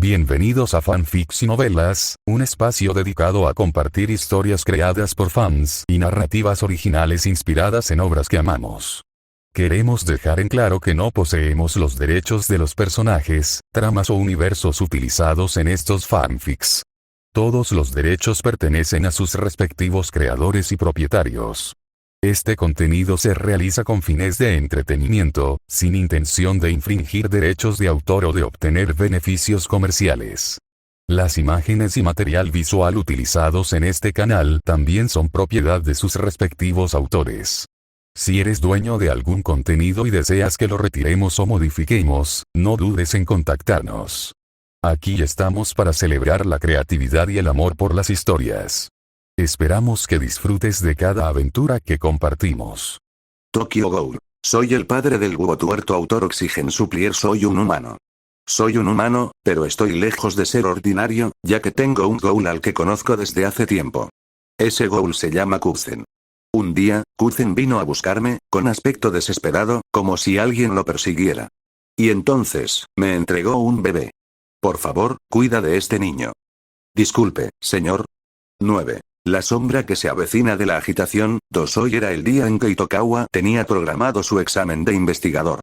Bienvenidos a Fanfics y Novelas, un espacio dedicado a compartir historias creadas por fans y narrativas originales inspiradas en obras que amamos. Queremos dejar en claro que no poseemos los derechos de los personajes, tramas o universos utilizados en estos fanfics. Todos los derechos pertenecen a sus respectivos creadores y propietarios. Este contenido se realiza con fines de entretenimiento, sin intención de infringir derechos de autor o de obtener beneficios comerciales. Las imágenes y material visual utilizados en este canal también son propiedad de sus respectivos autores. Si eres dueño de algún contenido y deseas que lo retiremos o modifiquemos, no dudes en contactarnos. Aquí estamos para celebrar la creatividad y el amor por las historias. Esperamos que disfrutes de cada aventura que compartimos. Tokyo Ghoul. Soy el padre del búho tuerto autor Oxygen Supplier. Soy un humano. Soy un humano, pero estoy lejos de ser ordinario, ya que tengo un ghoul al que conozco desde hace tiempo. Ese ghoul se llama Kuzen. Un día, Kuzen vino a buscarme, con aspecto desesperado, como si alguien lo persiguiera. Y entonces, me entregó un bebé. Por favor, cuida de este niño. Disculpe, señor. 9. La sombra que se avecina de la agitación. 2. Hoy era el día en que Itokawa tenía programado su examen de investigador.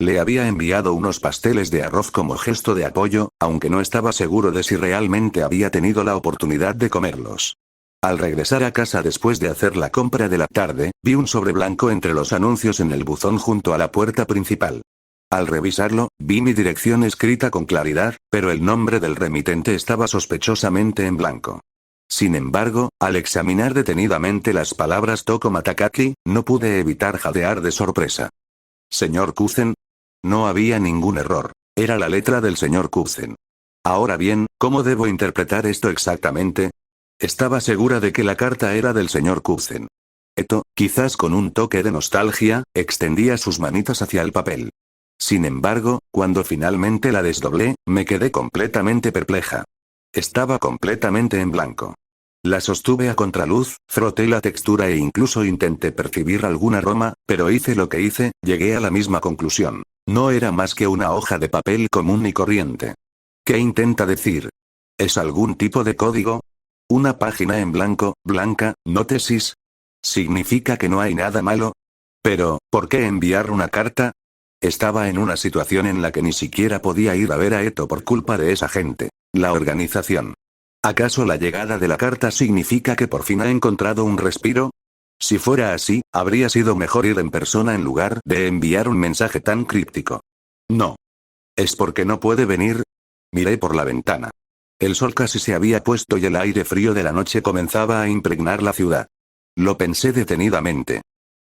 Le había enviado unos pasteles de arroz como gesto de apoyo, aunque no estaba seguro de si realmente había tenido la oportunidad de comerlos. Al regresar a casa después de hacer la compra de la tarde, vi un sobre blanco entre los anuncios en el buzón junto a la puerta principal. Al revisarlo, vi mi dirección escrita con claridad, pero el nombre del remitente estaba sospechosamente en blanco. Sin embargo, al examinar detenidamente las palabras Tokoma Takaki, no pude evitar jadear de sorpresa. ¿Señor Kuzen? No había ningún error. Era la letra del señor Kuzen. Ahora bien, ¿cómo debo interpretar esto exactamente? Estaba segura de que la carta era del señor Kuzen. Eto, quizás con un toque de nostalgia, extendía sus manitas hacia el papel. Sin embargo, cuando finalmente la desdoblé, me quedé completamente perpleja. Estaba completamente en blanco. La sostuve a contraluz, froté la textura e incluso intenté percibir algún aroma, pero hice lo que hice, llegué a la misma conclusión. No era más que una hoja de papel común y corriente. ¿Qué intenta decir? ¿Es algún tipo de código? ¿Una página en blanco, blanca, no tesis? ¿Significa que no hay nada malo? Pero, ¿por qué enviar una carta? Estaba en una situación en la que ni siquiera podía ir a ver a Eto por culpa de esa gente, la organización. ¿Acaso la llegada de la carta significa que por fin ha encontrado un respiro? Si fuera así, habría sido mejor ir en persona en lugar de enviar un mensaje tan críptico. No. ¿Es porque no puede venir? Miré por la ventana. El sol casi se había puesto y el aire frío de la noche comenzaba a impregnar la ciudad. Lo pensé detenidamente.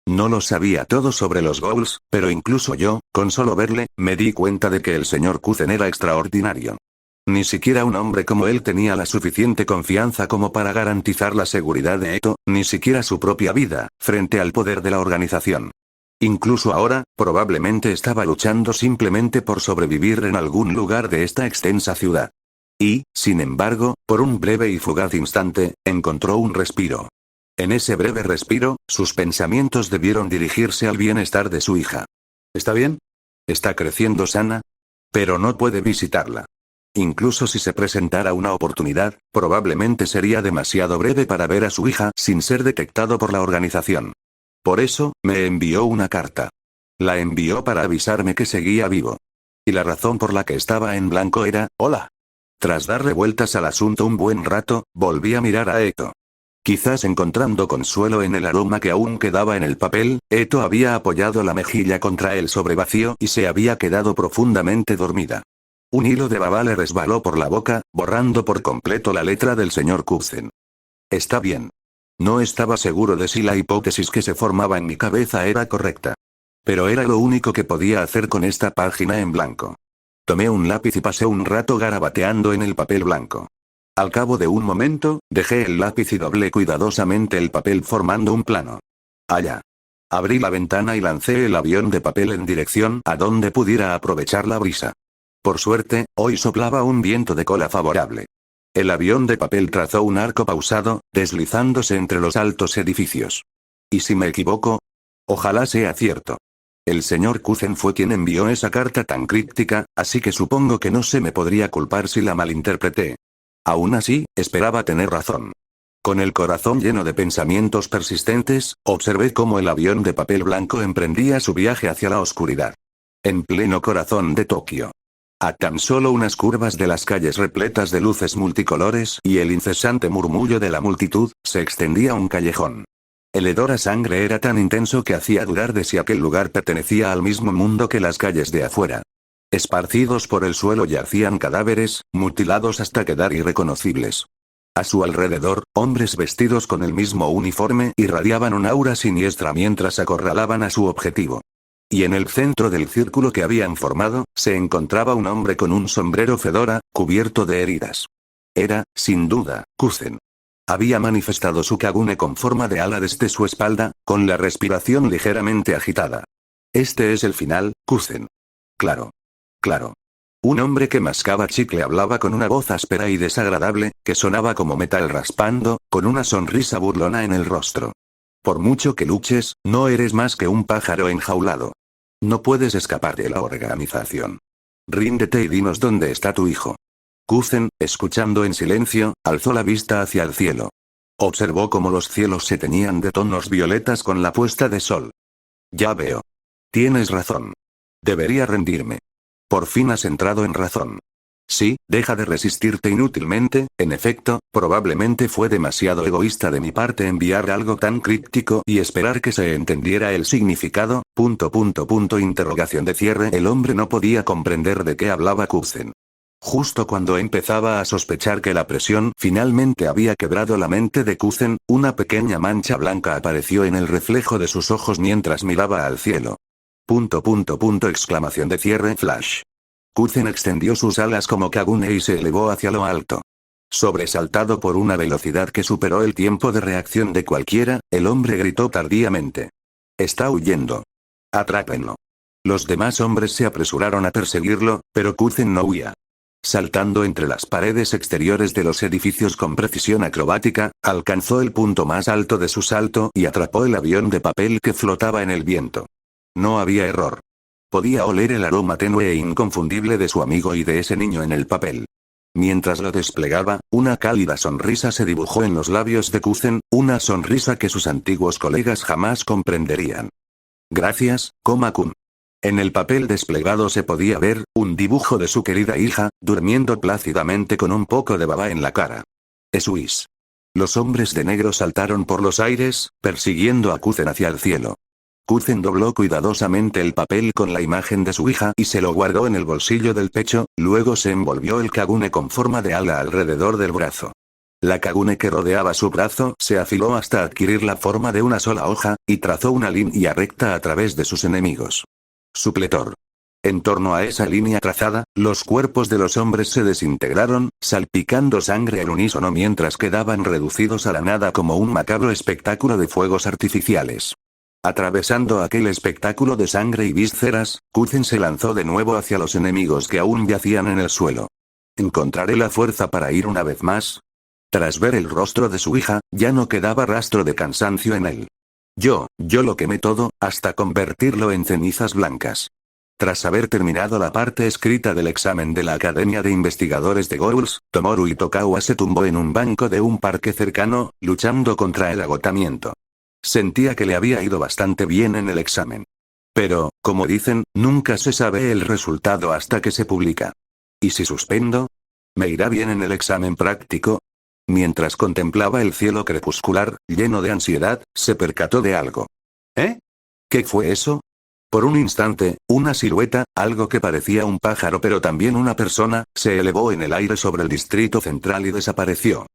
No lo sabía todo sobre los ghouls, pero incluso yo, con solo verle, me di cuenta de que el señor Kuzen era extraordinario. Ni siquiera un hombre como él tenía la suficiente confianza como para garantizar la seguridad de Eto, ni siquiera su propia vida, frente al poder de la organización. Incluso ahora, probablemente estaba luchando simplemente por sobrevivir en algún lugar de esta extensa ciudad. Y, sin embargo, por un breve y fugaz instante, encontró un respiro. En ese breve respiro, sus pensamientos debieron dirigirse al bienestar de su hija. ¿Está bien? ¿Está creciendo sana? Pero no puede visitarla. Incluso si se presentara una oportunidad, probablemente sería demasiado breve para ver a su hija sin ser detectado por la organización. Por eso, me envió una carta. La envió para avisarme que seguía vivo. Y la razón por la que estaba en blanco era, hola. Tras darle vueltas al asunto un buen rato, volví a mirar a Eto. Quizás encontrando consuelo en el aroma que aún quedaba en el papel, Eto había apoyado la mejilla contra el sobre vacío y se había quedado profundamente dormida. Un hilo de baba le resbaló por la boca, borrando por completo la letra del señor Kuzen. Está bien. No estaba seguro de si la hipótesis que se formaba en mi cabeza era correcta. Pero era lo único que podía hacer con esta página en blanco. Tomé un lápiz y pasé un rato garabateando en el papel blanco. Al cabo de un momento, dejé el lápiz y doblé cuidadosamente el papel formando un plano. Allá. Abrí la ventana y lancé el avión de papel en dirección a donde pudiera aprovechar la brisa. Por suerte, hoy soplaba un viento de cola favorable. El avión de papel trazó un arco pausado, deslizándose entre los altos edificios. ¿Y si me equivoco? Ojalá sea cierto. El señor Kuzen fue quien envió esa carta tan críptica, así que supongo que no se me podría culpar si la malinterpreté. Aún así, esperaba tener razón. Con el corazón lleno de pensamientos persistentes, observé cómo el avión de papel blanco emprendía su viaje hacia la oscuridad. En pleno corazón de Tokio. A tan solo unas curvas de las calles repletas de luces multicolores y el incesante murmullo de la multitud, se extendía un callejón. El hedor a sangre era tan intenso que hacía dudar de si aquel lugar pertenecía al mismo mundo que las calles de afuera. Esparcidos por el suelo yacían cadáveres, mutilados hasta quedar irreconocibles. A su alrededor, hombres vestidos con el mismo uniforme irradiaban un aura siniestra mientras acorralaban a su objetivo. Y en el centro del círculo que habían formado, se encontraba un hombre con un sombrero fedora, cubierto de heridas. Era, sin duda, Kuzen. Había manifestado su Kagune con forma de ala desde su espalda, con la respiración ligeramente agitada. Este es el final, Kuzen. Claro. Claro. Un hombre que mascaba chicle hablaba con una voz áspera y desagradable, que sonaba como metal raspando, con una sonrisa burlona en el rostro. Por mucho que luches, no eres más que un pájaro enjaulado. No puedes escapar de la organización. Ríndete y dinos dónde está tu hijo. Kuzen, escuchando en silencio, alzó la vista hacia el cielo. Observó cómo los cielos se teñían de tonos violetas con la puesta de sol. Ya veo. Tienes razón. Debería rendirme. Por fin has entrado en razón. Sí, deja de resistirte inútilmente, en efecto, probablemente fue demasiado egoísta de mi parte enviar algo tan críptico y esperar que se entendiera el significado, interrogación de cierre. El hombre no podía comprender de qué hablaba Kuzen. Justo cuando empezaba a sospechar que la presión finalmente había quebrado la mente de Kuzen, una pequeña mancha blanca apareció en el reflejo de sus ojos mientras miraba al cielo. Exclamación de cierre flash. Kuzen extendió sus alas como Kagune y se elevó hacia lo alto. Sobresaltado por una velocidad que superó el tiempo de reacción de cualquiera, el hombre gritó tardíamente. Está huyendo. Atrápenlo. Los demás hombres se apresuraron a perseguirlo, pero Kuzen no huía. Saltando entre las paredes exteriores de los edificios con precisión acrobática, alcanzó el punto más alto de su salto y atrapó el avión de papel que flotaba en el viento. No había error. Podía oler el aroma tenue e inconfundible de su amigo y de ese niño en el papel. Mientras lo desplegaba, una cálida sonrisa se dibujó en los labios de Kuzen, una sonrisa que sus antiguos colegas jamás comprenderían. Gracias, Koma-kun. En el papel desplegado se podía ver un dibujo de su querida hija, durmiendo plácidamente con un poco de baba en la cara. Esuis. Los hombres de negro saltaron por los aires, persiguiendo a Kuzen hacia el cielo. Kuzen dobló cuidadosamente el papel con la imagen de su hija y se lo guardó en el bolsillo del pecho, luego se envolvió el Kagune con forma de ala alrededor del brazo. La Kagune que rodeaba su brazo se afiló hasta adquirir la forma de una sola hoja, y trazó una línea recta a través de sus enemigos. Supletor. En torno a esa línea trazada, los cuerpos de los hombres se desintegraron, salpicando sangre al unísono mientras quedaban reducidos a la nada como un macabro espectáculo de fuegos artificiales. Atravesando aquel espectáculo de sangre y vísceras, Kuzen se lanzó de nuevo hacia los enemigos que aún yacían en el suelo. ¿Encontraré la fuerza para ir una vez más? Tras ver el rostro de su hija, ya no quedaba rastro de cansancio en él. Yo lo quemé todo, hasta convertirlo en cenizas blancas. Tras haber terminado la parte escrita del examen de la Academia de Investigadores de Goruls, Tomoru Itokawa se tumbó en un banco de un parque cercano, luchando contra el agotamiento. Sentía que le había ido bastante bien en el examen. Pero, como dicen, nunca se sabe el resultado hasta que se publica. ¿Y si suspendo? ¿Me irá bien en el examen práctico? Mientras contemplaba el cielo crepuscular, lleno de ansiedad, se percató de algo. ¿Eh? ¿Qué fue eso? Por un instante, una silueta, algo que parecía un pájaro pero también una persona, se elevó en el aire sobre el distrito central y desapareció.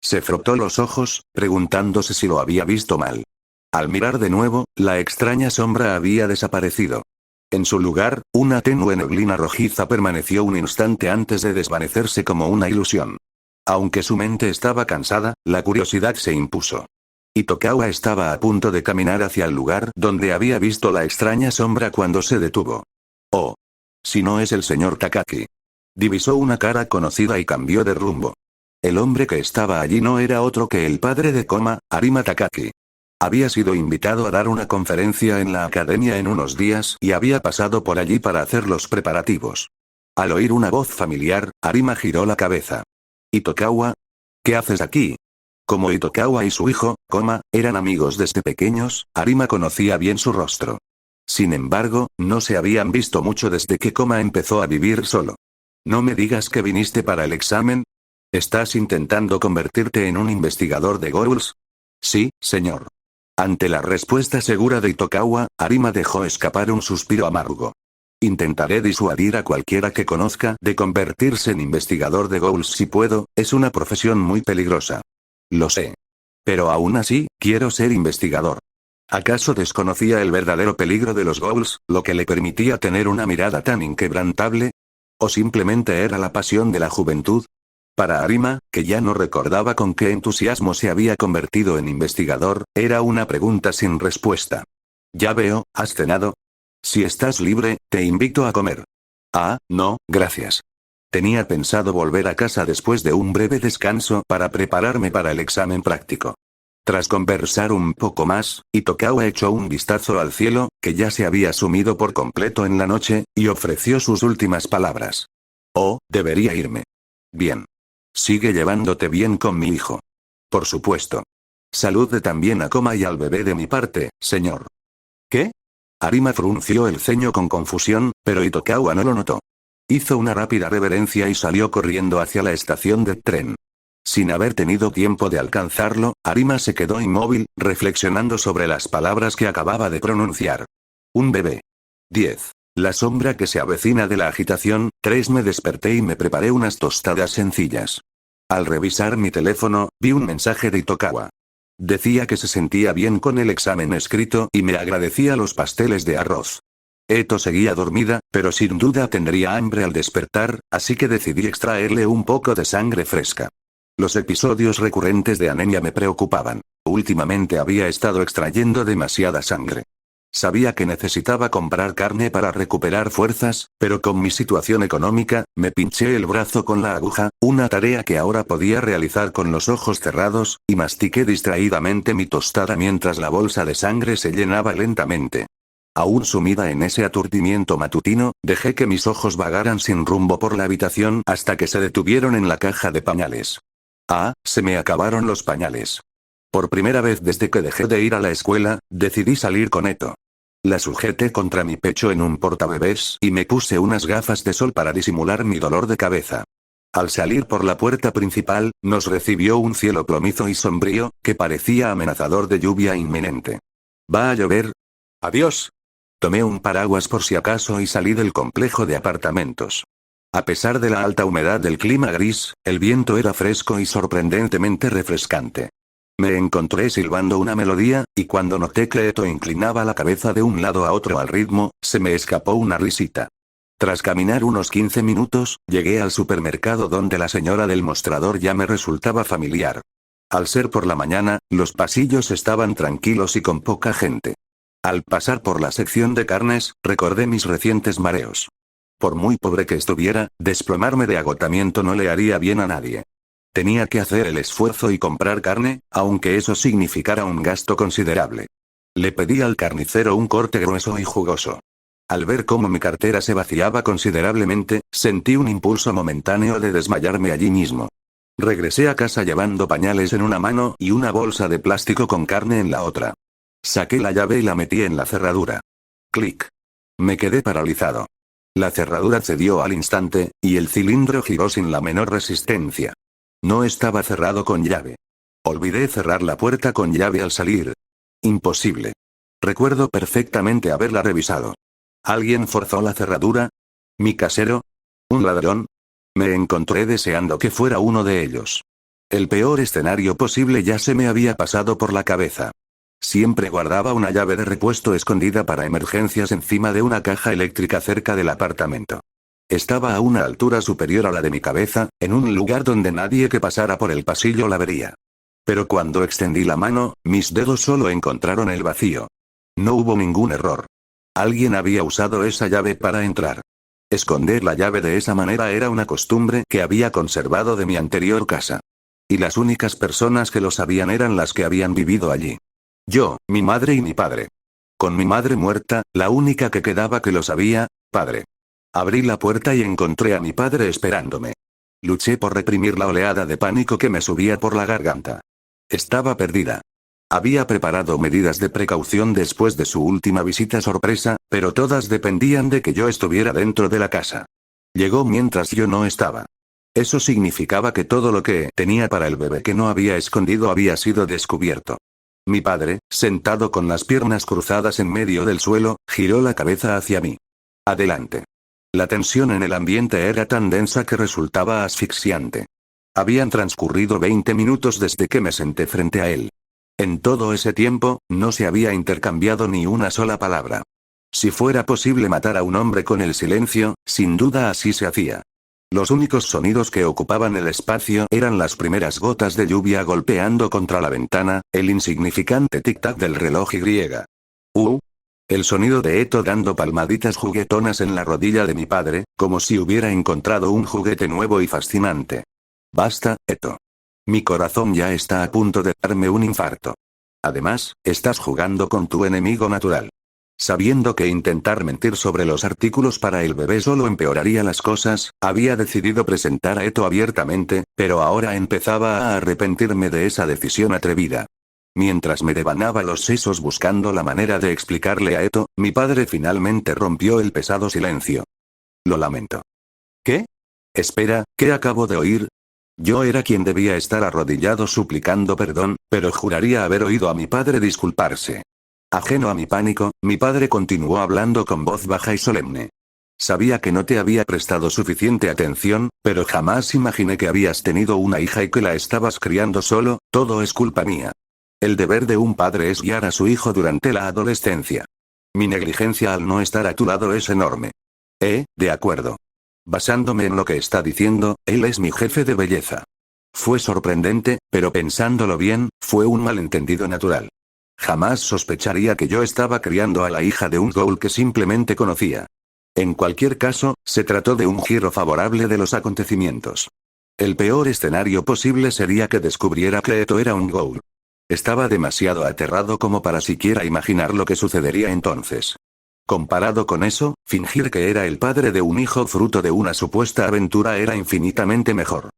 Se frotó los ojos, preguntándose si lo había visto mal. Al mirar de nuevo, la extraña sombra había desaparecido. En su lugar, una tenue neblina rojiza permaneció un instante antes de desvanecerse como una ilusión. Aunque su mente estaba cansada, la curiosidad se impuso. Itokawa estaba a punto de caminar hacia el lugar donde había visto la extraña sombra cuando se detuvo. Oh. Si no es el señor Takaki. Divisó una cara conocida y cambió de rumbo. El hombre que estaba allí no era otro que el padre de Koma, Arima Takaki. Había sido invitado a dar una conferencia en la academia en unos días y había pasado por allí para hacer los preparativos. Al oír una voz familiar, Arima giró la cabeza. ¿Itokawa? ¿Qué haces aquí? Como Itokawa y su hijo, eran amigos desde pequeños, Arima conocía bien su rostro. Sin embargo, no se habían visto mucho desde que empezó a vivir solo. No me digas que viniste para el examen. ¿Estás intentando convertirte en un investigador de Ghouls? Sí, señor. Ante la respuesta segura de Itokawa, Arima dejó escapar un suspiro amargo. Intentaré disuadir a cualquiera que conozca de convertirse en investigador de Ghouls si puedo, es una profesión muy peligrosa. Lo sé. Pero aún así, quiero ser investigador. ¿Acaso desconocía el verdadero peligro de los Ghouls, lo que le permitía tener una mirada tan inquebrantable? ¿O simplemente era la pasión de la juventud? Para Arima, que ya no recordaba con qué entusiasmo se había convertido en investigador, era una pregunta sin respuesta. Ya veo, ¿has cenado? Si estás libre, te invito a comer. Ah, no, gracias. Tenía pensado volver a casa después de un breve descanso para prepararme para el examen práctico. Tras conversar un poco más, Itokawa echó un vistazo al cielo, que ya se había sumido por completo en la noche, y ofreció sus últimas palabras. Oh, debería irme. Bien. Sigue llevándote bien con mi hijo. Por supuesto. Salude también a y al bebé de mi parte, señor. ¿Qué? Arima frunció el ceño con confusión, pero Itokawa no lo notó. Hizo una rápida reverencia y salió corriendo hacia la estación de tren. Sin haber tenido tiempo de alcanzarlo, Arima se quedó inmóvil, reflexionando sobre las palabras que acababa de pronunciar. Un bebé. 10. La sombra que se avecina de la agitación. 3. Me desperté y me preparé unas tostadas sencillas. Al revisar mi teléfono, vi un mensaje de Itokawa. Decía que se sentía bien con el examen escrito y me agradecía los pasteles de arroz. Eto seguía dormida, pero sin duda tendría hambre al despertar, así que decidí extraerle un poco de sangre fresca. Los episodios recurrentes de anemia me preocupaban. Últimamente había estado extrayendo demasiada sangre. Sabía que necesitaba comprar carne para recuperar fuerzas, pero con mi situación económica, me pinché el brazo con la aguja, una tarea que ahora podía realizar con los ojos cerrados, y mastiqué distraídamente mi tostada mientras la bolsa de sangre se llenaba lentamente. Aún sumida en ese aturdimiento matutino, dejé que mis ojos vagaran sin rumbo por la habitación hasta que se detuvieron en la caja de pañales. Ah, se me acabaron los pañales. Por primera vez desde que dejé de ir a la escuela, decidí salir con Eto. La sujeté contra mi pecho en un portabebés y me puse unas gafas de sol para disimular mi dolor de cabeza. Al salir por la puerta principal, nos recibió un cielo plomizo y sombrío, que parecía amenazador de lluvia inminente. ¿Va a llover? Adiós. Tomé un paraguas por si acaso y salí del complejo de apartamentos. A pesar de la alta humedad del clima gris, el viento era fresco y sorprendentemente refrescante. Me encontré silbando una melodía, y cuando noté que Eto inclinaba la cabeza de un lado a otro al ritmo, se me escapó una risita. Tras caminar unos 15 minutos, llegué al supermercado donde la señora del mostrador ya me resultaba familiar. Al ser por la mañana, los pasillos estaban tranquilos y con poca gente. Al pasar por la sección de carnes, recordé mis recientes mareos. Por muy pobre que estuviera, desplomarme de agotamiento no le haría bien a nadie. Tenía que hacer el esfuerzo y comprar carne, aunque eso significara un gasto considerable. Le pedí al carnicero un corte grueso y jugoso. Al ver cómo mi cartera se vaciaba considerablemente, sentí un impulso momentáneo de desmayarme allí mismo. Regresé a casa llevando pañales en una mano y una bolsa de plástico con carne en la otra. Saqué la llave y la metí en la cerradura. Clic. Me quedé paralizado. La cerradura cedió al instante, y el cilindro giró sin la menor resistencia. No estaba cerrado con llave. Olvidé cerrar la puerta con llave al salir. Imposible. Recuerdo perfectamente haberla revisado. ¿Alguien forzó la cerradura? ¿Mi casero? ¿Un ladrón? Me encontré deseando que fuera uno de ellos. El peor escenario posible ya se me había pasado por la cabeza. Siempre guardaba una llave de repuesto escondida para emergencias encima de una caja eléctrica cerca del apartamento. Estaba a una altura superior a la de mi cabeza, en un lugar donde nadie que pasara por el pasillo la vería. Pero cuando extendí la mano, mis dedos solo encontraron el vacío. No hubo ningún error. Alguien había usado esa llave para entrar. Esconder la llave de esa manera era una costumbre que había conservado de mi anterior casa. Y las únicas personas que lo sabían eran las que habían vivido allí. Yo, mi madre y mi padre. Con mi madre muerta, la única que quedaba que lo sabía, padre. Abrí la puerta y encontré a mi padre esperándome. Luché por reprimir la oleada de pánico que me subía por la garganta. Estaba perdida. Había preparado medidas de precaución después de su última visita sorpresa, pero todas dependían de que yo estuviera dentro de la casa. Llegó mientras yo no estaba. Eso significaba que todo lo que tenía para el bebé que no había escondido había sido descubierto. Mi padre, sentado con las piernas cruzadas en medio del suelo, giró la cabeza hacia mí. Adelante. La tensión en el ambiente era tan densa que resultaba asfixiante. Habían transcurrido 20 minutos desde que me senté frente a él. En todo ese tiempo, no se había intercambiado ni una sola palabra. Si fuera posible matar a un hombre con el silencio, sin duda así se hacía. Los únicos sonidos que ocupaban el espacio eran las primeras gotas de lluvia golpeando contra la ventana, el insignificante tic-tac del reloj y. El sonido de Eto dando palmaditas juguetonas en la rodilla de mi padre, como si hubiera encontrado un juguete nuevo y fascinante. Basta, Eto. Mi corazón ya está a punto de darme un infarto. Además, estás jugando con tu enemigo natural. Sabiendo que intentar mentir sobre los artículos para el bebé solo empeoraría las cosas, había decidido presentar a Eto abiertamente, pero ahora empezaba a arrepentirme de esa decisión atrevida. Mientras me devanaba los sesos buscando la manera de explicarle a Eto, mi padre finalmente rompió el pesado silencio. Lo lamento. ¿Qué? Espera, ¿qué acabo de oír? Yo era quien debía estar arrodillado suplicando perdón, pero juraría haber oído a mi padre disculparse. Ajeno a mi pánico, mi padre continuó hablando con voz baja y solemne. Sabía que no te había prestado suficiente atención, pero jamás imaginé que habías tenido una hija y que la estabas criando solo, todo es culpa mía. El deber de un padre es guiar a su hijo durante la adolescencia. Mi negligencia al no estar a tu lado es enorme. De acuerdo. Basándome en lo que está diciendo, él es mi jefe de belleza. Fue sorprendente, pero pensándolo bien, fue un malentendido natural. Jamás sospecharía que yo estaba criando a la hija de un ghoul que simplemente conocía. En cualquier caso, se trató de un giro favorable de los acontecimientos. El peor escenario posible sería que descubriera que Eto era un ghoul. Estaba demasiado aterrado como para siquiera imaginar lo que sucedería entonces. Comparado con eso, fingir que era el padre de un hijo fruto de una supuesta aventura era infinitamente mejor.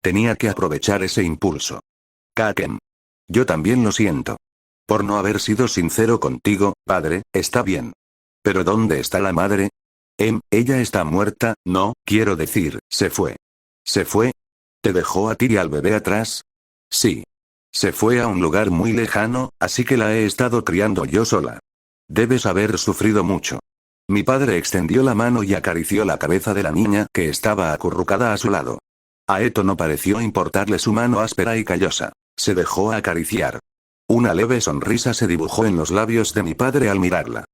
Tenía que aprovechar ese impulso. Kaken. Yo también lo siento. Por no haber sido sincero contigo, padre, está bien. ¿Pero dónde está la madre? Ella está muerta, no, quiero decir, se fue. ¿Se fue? ¿Te dejó a ti y al bebé atrás? Sí. Se fue a un lugar muy lejano, así que la he estado criando yo sola. Debes haber sufrido mucho. Mi padre extendió la mano y acarició la cabeza de la niña que estaba acurrucada a su lado. A Eto no pareció importarle su mano áspera y callosa. Se dejó acariciar. Una leve sonrisa se dibujó en los labios de mi padre al mirarla.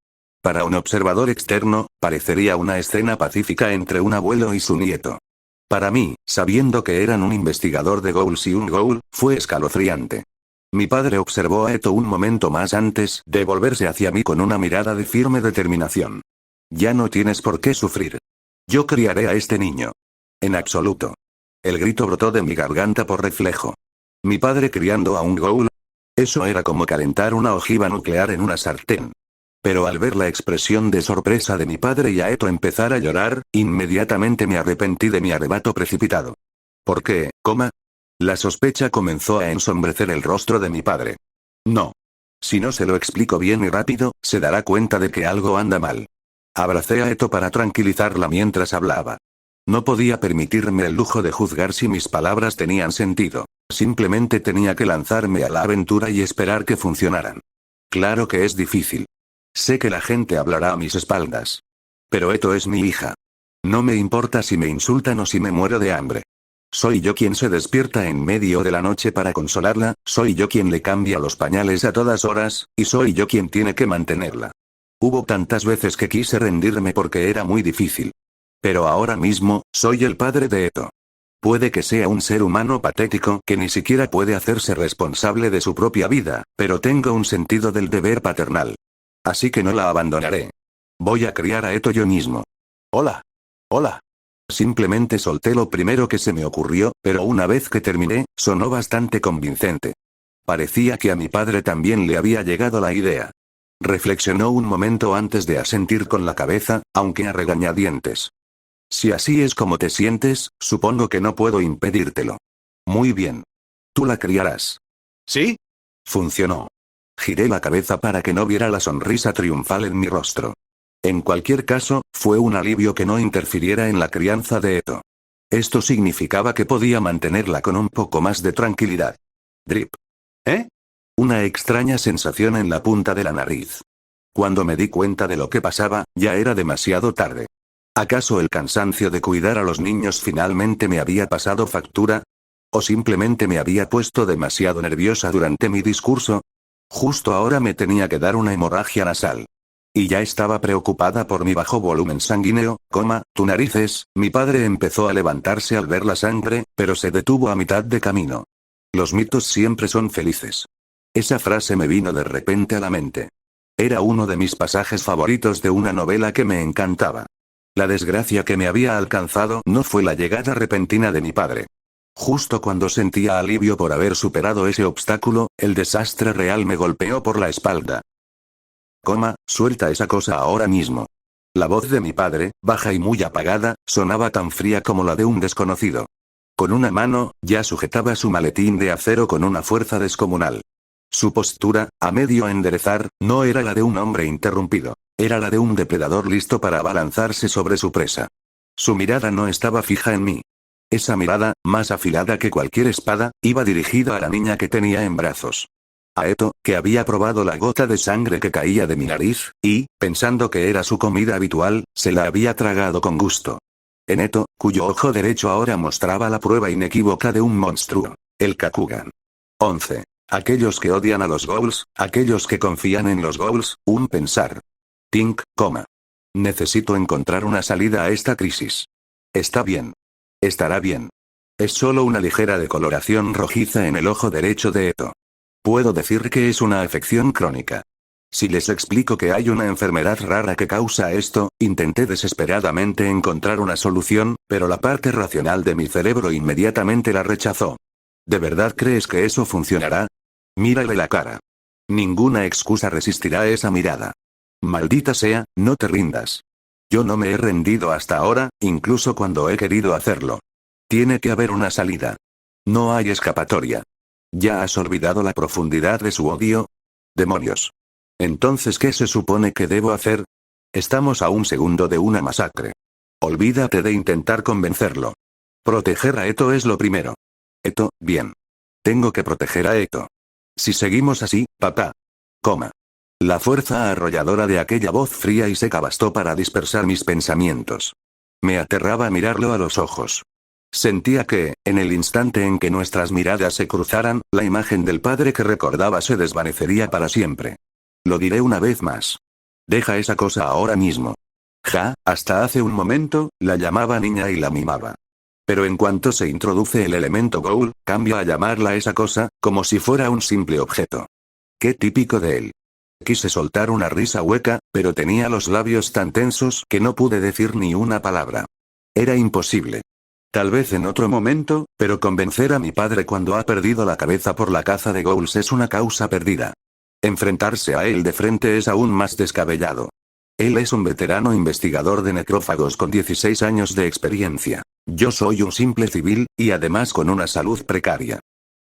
Para un observador externo, parecería una escena pacífica entre un abuelo y su nieto. Para mí, sabiendo que eran un investigador de ghouls y un ghoul, fue escalofriante. Mi padre observó a Eto un momento más antes de volverse hacia mí con una mirada de firme determinación. Ya no tienes por qué sufrir. Yo criaré a este niño. En absoluto. El grito brotó de mi garganta por reflejo. Mi padre criando a un ghoul. Eso era como calentar una ojiva nuclear en una sartén. Pero al ver la expresión de sorpresa de mi padre y a Eto empezar a llorar, inmediatamente me arrepentí de mi arrebato precipitado. ¿Por qué, coma? La sospecha comenzó a ensombrecer el rostro de mi padre. No. Si no se lo explico bien y rápido, se dará cuenta de que algo anda mal. Abracé a Eto para tranquilizarla mientras hablaba. No podía permitirme el lujo de juzgar si mis palabras tenían sentido. Simplemente tenía que lanzarme a la aventura y esperar que funcionaran. Claro que es difícil. Sé que la gente hablará a mis espaldas. Pero Eto es mi hija. No me importa si me insultan o si me muero de hambre. Soy yo quien se despierta en medio de la noche para consolarla, soy yo quien le cambia los pañales a todas horas, y soy yo quien tiene que mantenerla. Hubo tantas veces que quise rendirme porque era muy difícil. Pero ahora mismo, soy el padre de Eto. Puede que sea un ser humano patético que ni siquiera puede hacerse responsable de su propia vida, pero tengo un sentido del deber paternal. Así que no la abandonaré. Voy a criar a Eto yo mismo. Hola. Hola. Simplemente solté lo primero que se me ocurrió, pero una vez que terminé, sonó bastante convincente. Parecía que a mi padre también le había llegado la idea. Reflexionó un momento antes de asentir con la cabeza, aunque a regañadientes. Si así es como te sientes, supongo que no puedo impedírtelo. Muy bien. Tú la criarás. ¿Sí? Funcionó. Giré la cabeza para que no viera la sonrisa triunfal en mi rostro. En cualquier caso, fue un alivio que no interfiriera en la crianza de Eto. Esto significaba que podía mantenerla con un poco más de tranquilidad. Drip. ¿Eh? Una extraña sensación en la punta de la nariz. Cuando me di cuenta de lo que pasaba, ya era demasiado tarde. ¿Acaso el cansancio de cuidar a los niños finalmente me había pasado factura? ¿O simplemente me había puesto demasiado nerviosa durante mi discurso? Justo ahora me tenía que dar una hemorragia nasal. Y ya estaba preocupada por mi bajo volumen sanguíneo, tu narices. Mi padre empezó a levantarse al ver la sangre, pero se detuvo a mitad de camino. Los mitos siempre son felices. Esa frase me vino de repente a la mente. Era uno de mis pasajes favoritos de una novela que me encantaba. La desgracia que me había alcanzado no fue la llegada repentina de mi padre. Justo cuando sentía alivio por haber superado ese obstáculo, el desastre real me golpeó por la espalda. Suelta esa cosa ahora mismo. La voz de mi padre, baja y muy apagada, sonaba tan fría como la de un desconocido. Con una mano, ya sujetaba su maletín de acero con una fuerza descomunal. Su postura, a medio enderezar, no era la de un hombre interrumpido. Era la de un depredador listo para abalanzarse sobre su presa. Su mirada no estaba fija en mí. Esa mirada, más afilada que cualquier espada, iba dirigida a la niña que tenía en brazos. A Eto, que había probado la gota de sangre que caía de mi nariz, y, pensando que era su comida habitual, se la había tragado con gusto. En Eto, cuyo ojo derecho ahora mostraba la prueba inequívoca de un monstruo. El Kakugan. 11. Aquellos que odian a los ghouls, aquellos que confían en los ghouls, un pensar. Tink, necesito encontrar una salida a esta crisis. Está bien. Estará bien. Es solo una ligera decoloración rojiza en el ojo derecho de Eto. Puedo decir que es una afección crónica. Si les explico que hay una enfermedad rara que causa esto, intenté desesperadamente encontrar una solución, pero la parte racional de mi cerebro inmediatamente la rechazó. ¿De verdad crees que eso funcionará? Mírale la cara. Ninguna excusa resistirá esa mirada. Maldita sea, no te rindas. Yo no me he rendido hasta ahora, incluso cuando he querido hacerlo. Tiene que haber una salida. No hay escapatoria. ¿Ya has olvidado la profundidad de su odio? ¡Demonios! Entonces, ¿qué se supone que debo hacer? Estamos a un segundo de una masacre. Olvídate de intentar convencerlo. Proteger a Eto es lo primero. Eto, bien. Tengo que proteger a Eto. Si seguimos así, papá. La fuerza arrolladora de aquella voz fría y seca bastó para dispersar mis pensamientos. Me aterraba mirarlo a los ojos. Sentía que, en el instante en que nuestras miradas se cruzaran, la imagen del padre que recordaba se desvanecería para siempre. Lo diré una vez más. Deja esa cosa ahora mismo. Hasta hace un momento, la llamaba niña y la mimaba. Pero en cuanto se introduce el elemento ghoul, cambia a llamarla esa cosa, como si fuera un simple objeto. Qué típico de él. Quise soltar una risa hueca, pero tenía los labios tan tensos que no pude decir ni una palabra. Era imposible. Tal vez en otro momento, pero convencer a mi padre cuando ha perdido la cabeza por la caza de ghouls es una causa perdida. Enfrentarse a él de frente es aún más descabellado. Él es un veterano investigador de necrófagos con 16 años de experiencia. Yo soy un simple civil, y además con una salud precaria.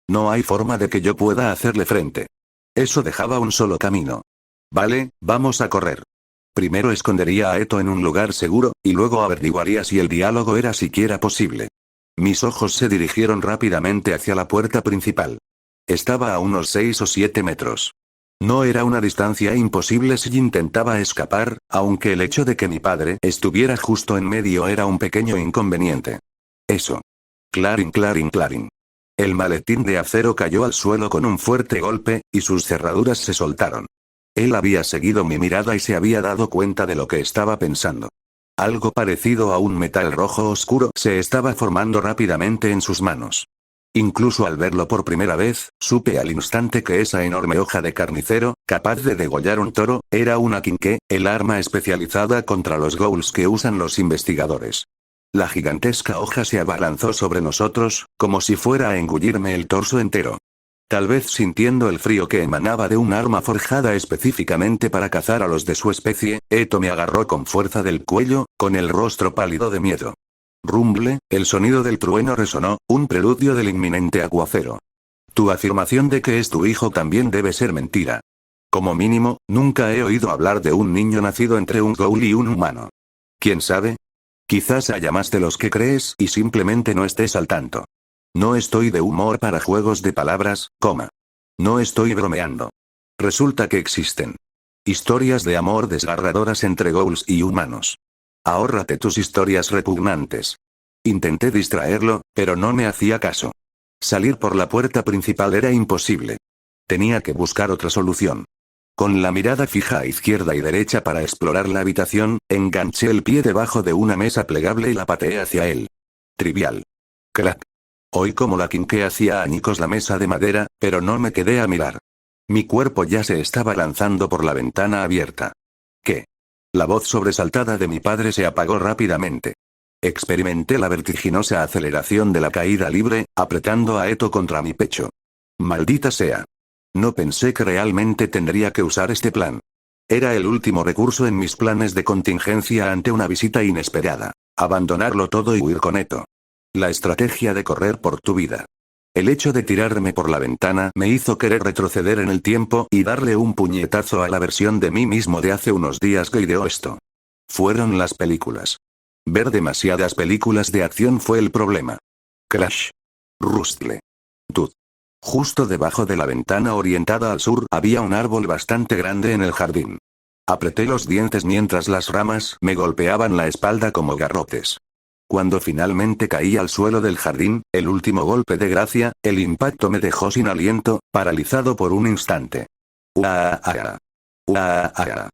No hay forma de que yo pueda hacerle frente. Eso dejaba un solo camino. Vale, vamos a correr. Primero escondería a Eto en un lugar seguro, y luego averiguaría si el diálogo era siquiera posible. Mis ojos se dirigieron rápidamente hacia la puerta principal. Estaba a unos 6 o 7 metros. No era una distancia imposible si intentaba escapar, aunque el hecho de que mi padre estuviera justo en medio era un pequeño inconveniente. Eso. Clarín. El maletín de acero cayó al suelo con un fuerte golpe, y sus cerraduras se soltaron. Él había seguido mi mirada y se había dado cuenta de lo que estaba pensando. Algo parecido a un metal rojo oscuro se estaba formando rápidamente en sus manos. Incluso al verlo por primera vez, supe al instante que esa enorme hoja de carnicero, capaz de degollar un toro, era una quinqué, el arma especializada contra los ghouls que usan los investigadores. La gigantesca hoja se abalanzó sobre nosotros, como si fuera a engullirme el torso entero. Tal vez sintiendo el frío que emanaba de un arma forjada específicamente para cazar a los de su especie, Eto me agarró con fuerza del cuello, con el rostro pálido de miedo. Rumble, el sonido del trueno resonó, un preludio del inminente aguacero. Tu afirmación de que es tu hijo también debe ser mentira. Como mínimo, nunca he oído hablar de un niño nacido entre un ghoul y un humano. ¿Quién sabe? Quizás haya más de los que crees y simplemente no estés al tanto. No estoy de humor para juegos de palabras, coma. No estoy bromeando. Resulta que existen historias de amor desgarradoras entre ghouls y humanos. Ahórrate tus historias repugnantes. Intenté distraerlo, pero no me hacía caso. Salir por la puerta principal era imposible. Tenía que buscar otra solución. Con la mirada fija a izquierda y derecha para explorar la habitación, enganché el pie debajo de una mesa plegable y la pateé hacia él. Trivial. Crack. Oí como la quinqué hacía añicos la mesa de madera, pero no me quedé a mirar. Mi cuerpo ya se estaba lanzando por la ventana abierta. ¿Qué? La voz sobresaltada de mi padre se apagó rápidamente. Experimenté la vertiginosa aceleración de la caída libre, apretando a Eto contra mi pecho. Maldita sea. No pensé que realmente tendría que usar este plan. Era el último recurso en mis planes de contingencia ante una visita inesperada. Abandonarlo todo y huir con Eto. La estrategia de correr por tu vida. El hecho de tirarme por la ventana me hizo querer retroceder en el tiempo y darle un puñetazo a la versión de mí mismo de hace unos días que ideó esto. Fueron las películas. Ver demasiadas películas de acción fue el problema. Crash. Rustle. Dud. Justo debajo de la ventana orientada al sur había un árbol bastante grande en el jardín. Apreté los dientes mientras las ramas me golpeaban la espalda como garrotes. Cuando finalmente caí al suelo del jardín, el último golpe de gracia, el impacto me dejó sin aliento, paralizado por un instante. ¡Uaaah! ¡Uaaah!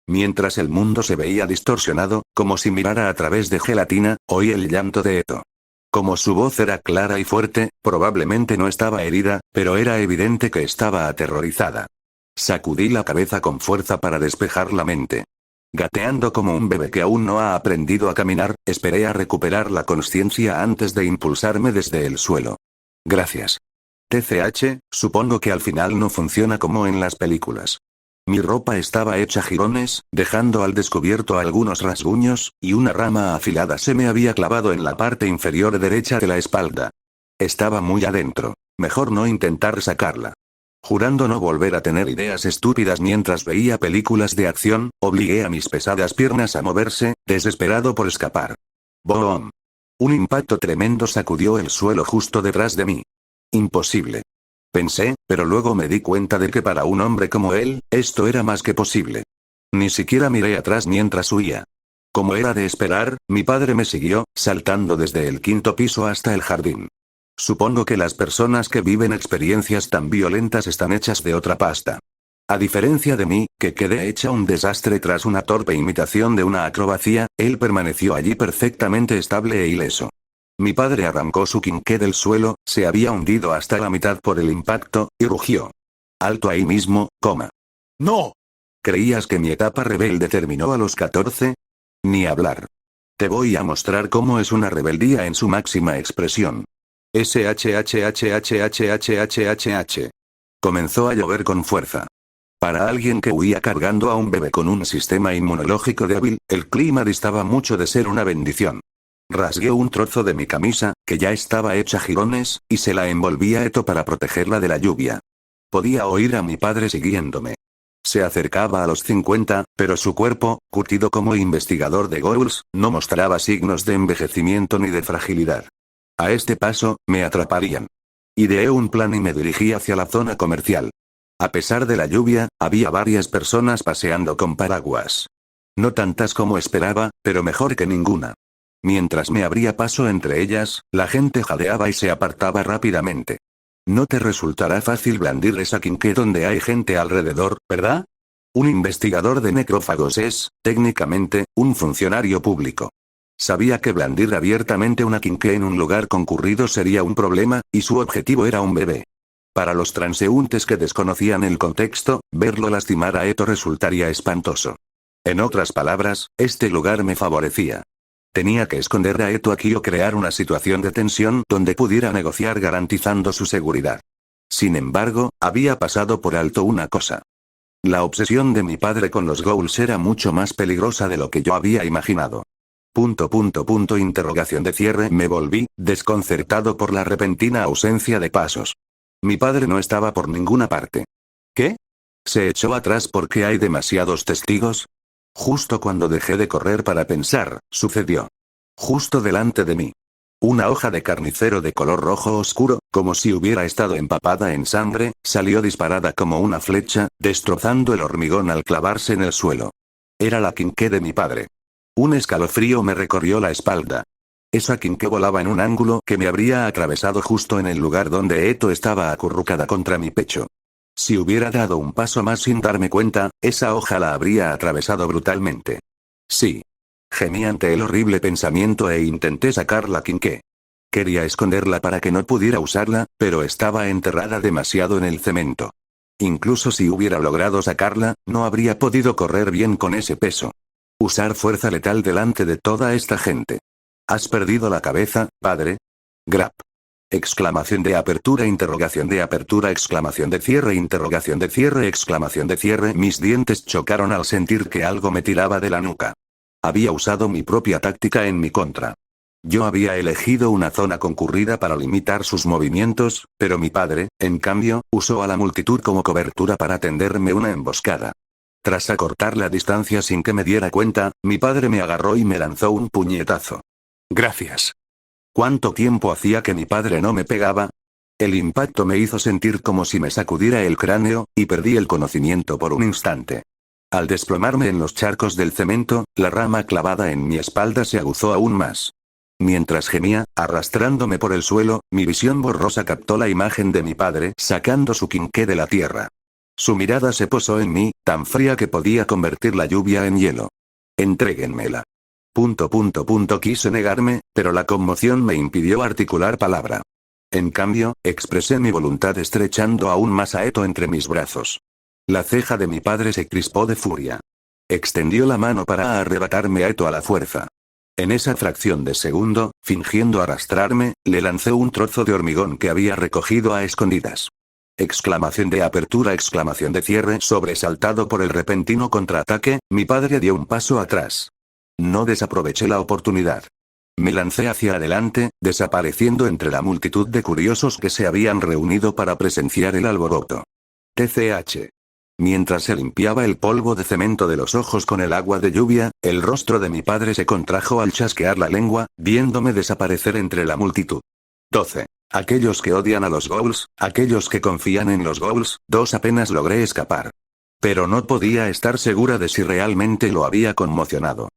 Mientras el mundo se veía distorsionado, como si mirara a través de gelatina, oí el llanto de Eto. Como su voz era clara y fuerte, probablemente no estaba herida, pero era evidente que estaba aterrorizada. Sacudí la cabeza con fuerza para despejar la mente. Gateando como un bebé que aún no ha aprendido a caminar, esperé a recuperar la consciencia antes de impulsarme desde el suelo. Gracias. TCH, supongo que al final no funciona como en las películas. Mi ropa estaba hecha jirones, dejando al descubierto algunos rasguños, y una rama afilada se me había clavado en la parte inferior derecha de la espalda. Estaba muy adentro. Mejor no intentar sacarla. Jurando no volver a tener ideas estúpidas mientras veía películas de acción, obligué a mis pesadas piernas a moverse, desesperado por escapar. ¡Boom! Un impacto tremendo sacudió el suelo justo detrás de mí. Imposible. Pensé, pero luego me di cuenta de que para un hombre como él, esto era más que posible. Ni siquiera miré atrás mientras huía. Como era de esperar, mi padre me siguió, saltando desde el 5º piso hasta el jardín. Supongo que las personas que viven experiencias tan violentas están hechas de otra pasta. A diferencia de mí, que quedé hecha un desastre tras una torpe imitación de una acrobacia, él permaneció allí perfectamente estable e ileso. Mi padre arrancó su quinqué del suelo, se había hundido hasta la mitad por el impacto, y rugió. Alto ahí mismo, coma. ¡No! ¿Creías que mi etapa rebelde terminó a los 14? Ni hablar. Te voy a mostrar cómo es una rebeldía en su máxima expresión. SHHHHHHHH. Comenzó a llover con fuerza. Para alguien que huía cargando a un bebé con un sistema inmunológico débil, el clima distaba mucho de ser una bendición. Rasgué un trozo de mi camisa, que ya estaba hecha jirones, y se la envolví a Eto para protegerla de la lluvia. Podía oír a mi padre siguiéndome. Se acercaba a los 50, pero su cuerpo, curtido como investigador de ghouls, no mostraba signos de envejecimiento ni de fragilidad. A este paso, me atraparían. Ideé un plan y me dirigí hacia la zona comercial. A pesar de la lluvia, había varias personas paseando con paraguas. No tantas como esperaba, pero mejor que ninguna. Mientras me abría paso entre ellas, la gente jadeaba y se apartaba rápidamente. No te resultará fácil blandir esa quinqué donde hay gente alrededor, ¿verdad? Un investigador de necrófagos es, técnicamente, un funcionario público. Sabía que blandir abiertamente una quinqué en un lugar concurrido sería un problema, y su objetivo era un bebé. Para los transeúntes que desconocían el contexto, verlo lastimar a Eto resultaría espantoso. En otras palabras, este lugar me favorecía. Tenía que esconder a Eto aquí o crear una situación de tensión donde pudiera negociar garantizando su seguridad. Sin embargo, había pasado por alto una cosa. La obsesión de mi padre con los ghouls era mucho más peligrosa de lo que yo había imaginado. Interrogación de cierre. Me volví, desconcertado por la repentina ausencia de pasos. Mi padre no estaba por ninguna parte. ¿Qué? ¿Se echó atrás porque hay demasiados testigos? Justo cuando dejé de correr para pensar, sucedió. Justo delante de mí. Una hoja de carnicero de color rojo oscuro, como si hubiera estado empapada en sangre, salió disparada como una flecha, destrozando el hormigón al clavarse en el suelo. Era la quinqué de mi padre. Un escalofrío me recorrió la espalda. Esa quinqué volaba en un ángulo que me habría atravesado justo en el lugar donde Eto estaba acurrucada contra mi pecho. Si hubiera dado un paso más sin darme cuenta, esa hoja la habría atravesado brutalmente. Sí. Gemí ante el horrible pensamiento e intenté sacar la quinqué. Quería esconderla para que no pudiera usarla, pero estaba enterrada demasiado en el cemento. Incluso si hubiera logrado sacarla, no habría podido correr bien con ese peso. Usar fuerza letal delante de toda esta gente. ¿Has perdido la cabeza, padre? Grap. Exclamación de apertura, interrogación de apertura, exclamación de cierre, interrogación de cierre, exclamación de cierre. Mis dientes chocaron al sentir que algo me tiraba de la nuca. Había usado mi propia táctica en mi contra. Yo había elegido una zona concurrida para limitar sus movimientos, pero mi padre, en cambio, usó a la multitud como cobertura para tenderme una emboscada. Tras acortar la distancia sin que me diera cuenta, mi padre me agarró y me lanzó un puñetazo. Gracias. ¿Cuánto tiempo hacía que mi padre no me pegaba? El impacto me hizo sentir como si me sacudiera el cráneo, y perdí el conocimiento por un instante. Al desplomarme en los charcos del cemento, la rama clavada en mi espalda se aguzó aún más. Mientras gemía, arrastrándome por el suelo, mi visión borrosa captó la imagen de mi padre sacando su quinqué de la tierra. Su mirada se posó en mí, tan fría que podía convertir la lluvia en hielo. Entréguenmela. Quise negarme, pero la conmoción me impidió articular palabra. En cambio, expresé mi voluntad estrechando aún más a Eto entre mis brazos. La ceja de mi padre se crispó de furia. Extendió la mano para arrebatarme a Eto a la fuerza. En esa fracción de segundo, fingiendo arrastrarme, le lancé un trozo de hormigón que había recogido a escondidas. Exclamación de apertura, exclamación de cierre. Sobresaltado por el repentino contraataque, mi padre dio un paso atrás. No desaproveché la oportunidad. Me lancé hacia adelante, desapareciendo entre la multitud de curiosos que se habían reunido para presenciar el alboroto. TCH. Mientras se limpiaba el polvo de cemento de los ojos con el agua de lluvia, el rostro de mi padre se contrajo al chasquear la lengua, viéndome desaparecer entre la multitud. 12. Aquellos que odian a los ghouls, aquellos que confían en los ghouls. 2. Apenas logré escapar. Pero no podía estar segura de si realmente lo había conmocionado.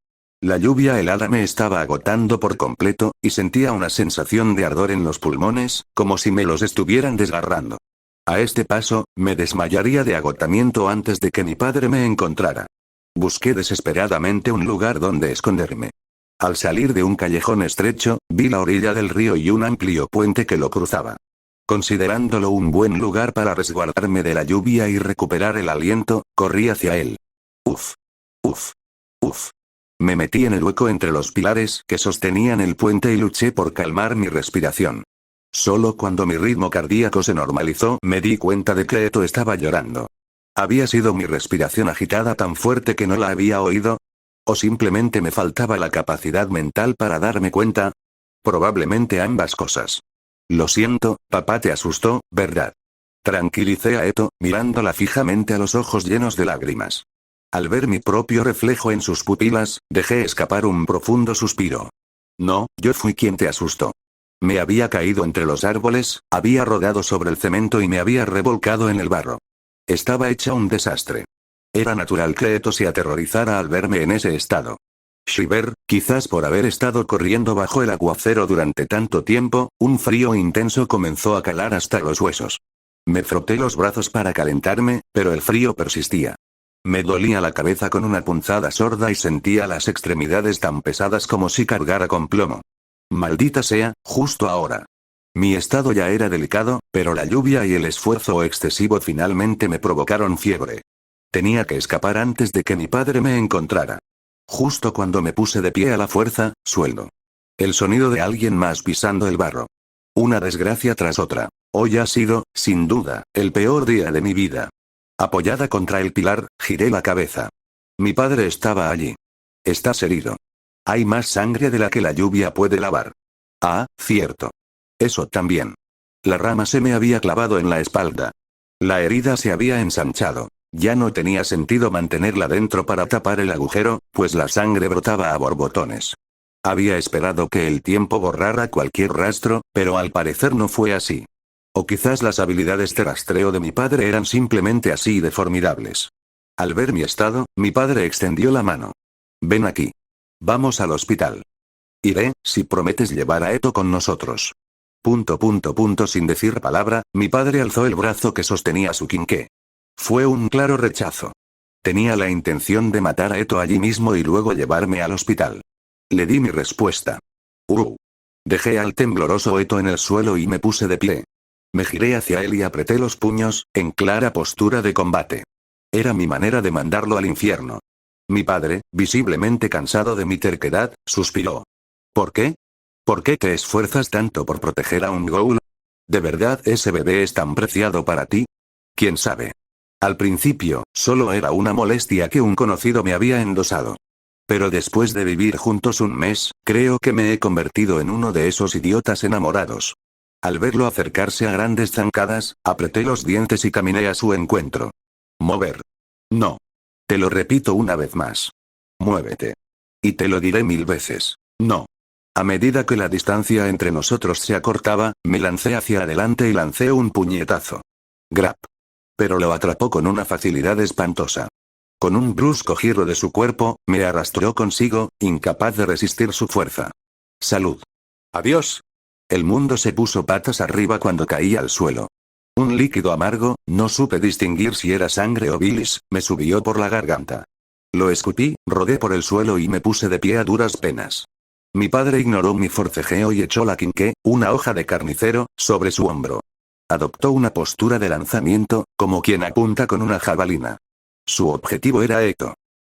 La lluvia helada me estaba agotando por completo, y sentía una sensación de ardor en los pulmones, como si me los estuvieran desgarrando. A este paso, me desmayaría de agotamiento antes de que mi padre me encontrara. Busqué desesperadamente un lugar donde esconderme. Al salir de un callejón estrecho, vi la orilla del río y un amplio puente que lo cruzaba. Considerándolo un buen lugar para resguardarme de la lluvia y recuperar el aliento, corrí hacia él. Uf. Uf. Uf. Me metí en el hueco entre los pilares que sostenían el puente y luché por calmar mi respiración. Solo cuando mi ritmo cardíaco se normalizó me di cuenta de que Eto estaba llorando. ¿Había sido mi respiración agitada tan fuerte que no la había oído? ¿O simplemente me faltaba la capacidad mental para darme cuenta? Probablemente ambas cosas. Lo siento, papá, te asustó, ¿verdad? Tranquilicé a Eto, mirándola fijamente a los ojos llenos de lágrimas. Al ver mi propio reflejo en sus pupilas, dejé escapar un profundo suspiro. No, yo fui quien te asustó. Me había caído entre los árboles, había rodado sobre el cemento y me había revolcado en el barro. Estaba hecha un desastre. Era natural que Eto se aterrorizara al verme en ese estado. Shiver, quizás por haber estado corriendo bajo el aguacero durante tanto tiempo, un frío intenso comenzó a calar hasta los huesos. Me froté los brazos para calentarme, pero el frío persistía. Me dolía la cabeza con una punzada sorda y sentía las extremidades tan pesadas como si cargara con plomo. Maldita sea, justo ahora. Mi estado ya era delicado, pero la lluvia y el esfuerzo excesivo finalmente me provocaron fiebre. Tenía que escapar antes de que mi padre me encontrara. Justo cuando me puse de pie a la fuerza, sueldo. El sonido de alguien más pisando el barro. Una desgracia tras otra. Hoy ha sido, sin duda, el peor día de mi vida. Apoyada contra el pilar, giré la cabeza. Mi padre estaba allí. Estás herido. Hay más sangre de la que la lluvia puede lavar. Ah, cierto. Eso también. La rama se me había clavado en la espalda. La herida se había ensanchado. Ya no tenía sentido mantenerla dentro para tapar el agujero, pues la sangre brotaba a borbotones. Había esperado que el tiempo borrara cualquier rastro, pero al parecer no fue así. O quizás las habilidades de rastreo de mi padre eran simplemente así de formidables. Al ver mi estado, mi padre extendió la mano. Ven aquí. Vamos al hospital. Iré, si prometes llevar a Eto con nosotros. Sin decir palabra, mi padre alzó el brazo que sostenía su quinqué. Fue un claro rechazo. Tenía la intención de matar a Eto allí mismo y luego llevarme al hospital. Le di mi respuesta. Dejé al tembloroso Eto en el suelo y me puse de pie. Me giré hacia él y apreté los puños, en clara postura de combate. Era mi manera de mandarlo al infierno. Mi padre, visiblemente cansado de mi terquedad, suspiró. ¿Por qué? ¿Por qué te esfuerzas tanto por proteger a un ghoul? ¿De verdad ese bebé es tan preciado para ti? ¿Quién sabe? Al principio, solo era una molestia que un conocido me había endosado. Pero después de vivir juntos un mes, creo que me he convertido en uno de esos idiotas enamorados. Al verlo acercarse a grandes zancadas, apreté los dientes y caminé a su encuentro. Mover. No. Te lo repito una vez más. Muévete. Y te lo diré 1000 veces. No. A medida que la distancia entre nosotros se acortaba, me lancé hacia adelante y lancé un puñetazo. Grap. Pero lo atrapó con una facilidad espantosa. Con un brusco giro de su cuerpo, me arrastró consigo, incapaz de resistir su fuerza. Salud. Adiós. El mundo se puso patas arriba cuando caí al suelo. Un líquido amargo, no supe distinguir si era sangre o bilis, me subió por la garganta. Lo escupí, rodé por el suelo y me puse de pie a duras penas. Mi padre ignoró mi forcejeo y echó la quinqué, una hoja de carnicero, sobre su hombro. Adoptó una postura de lanzamiento, como quien apunta con una jabalina. Su objetivo era Eto.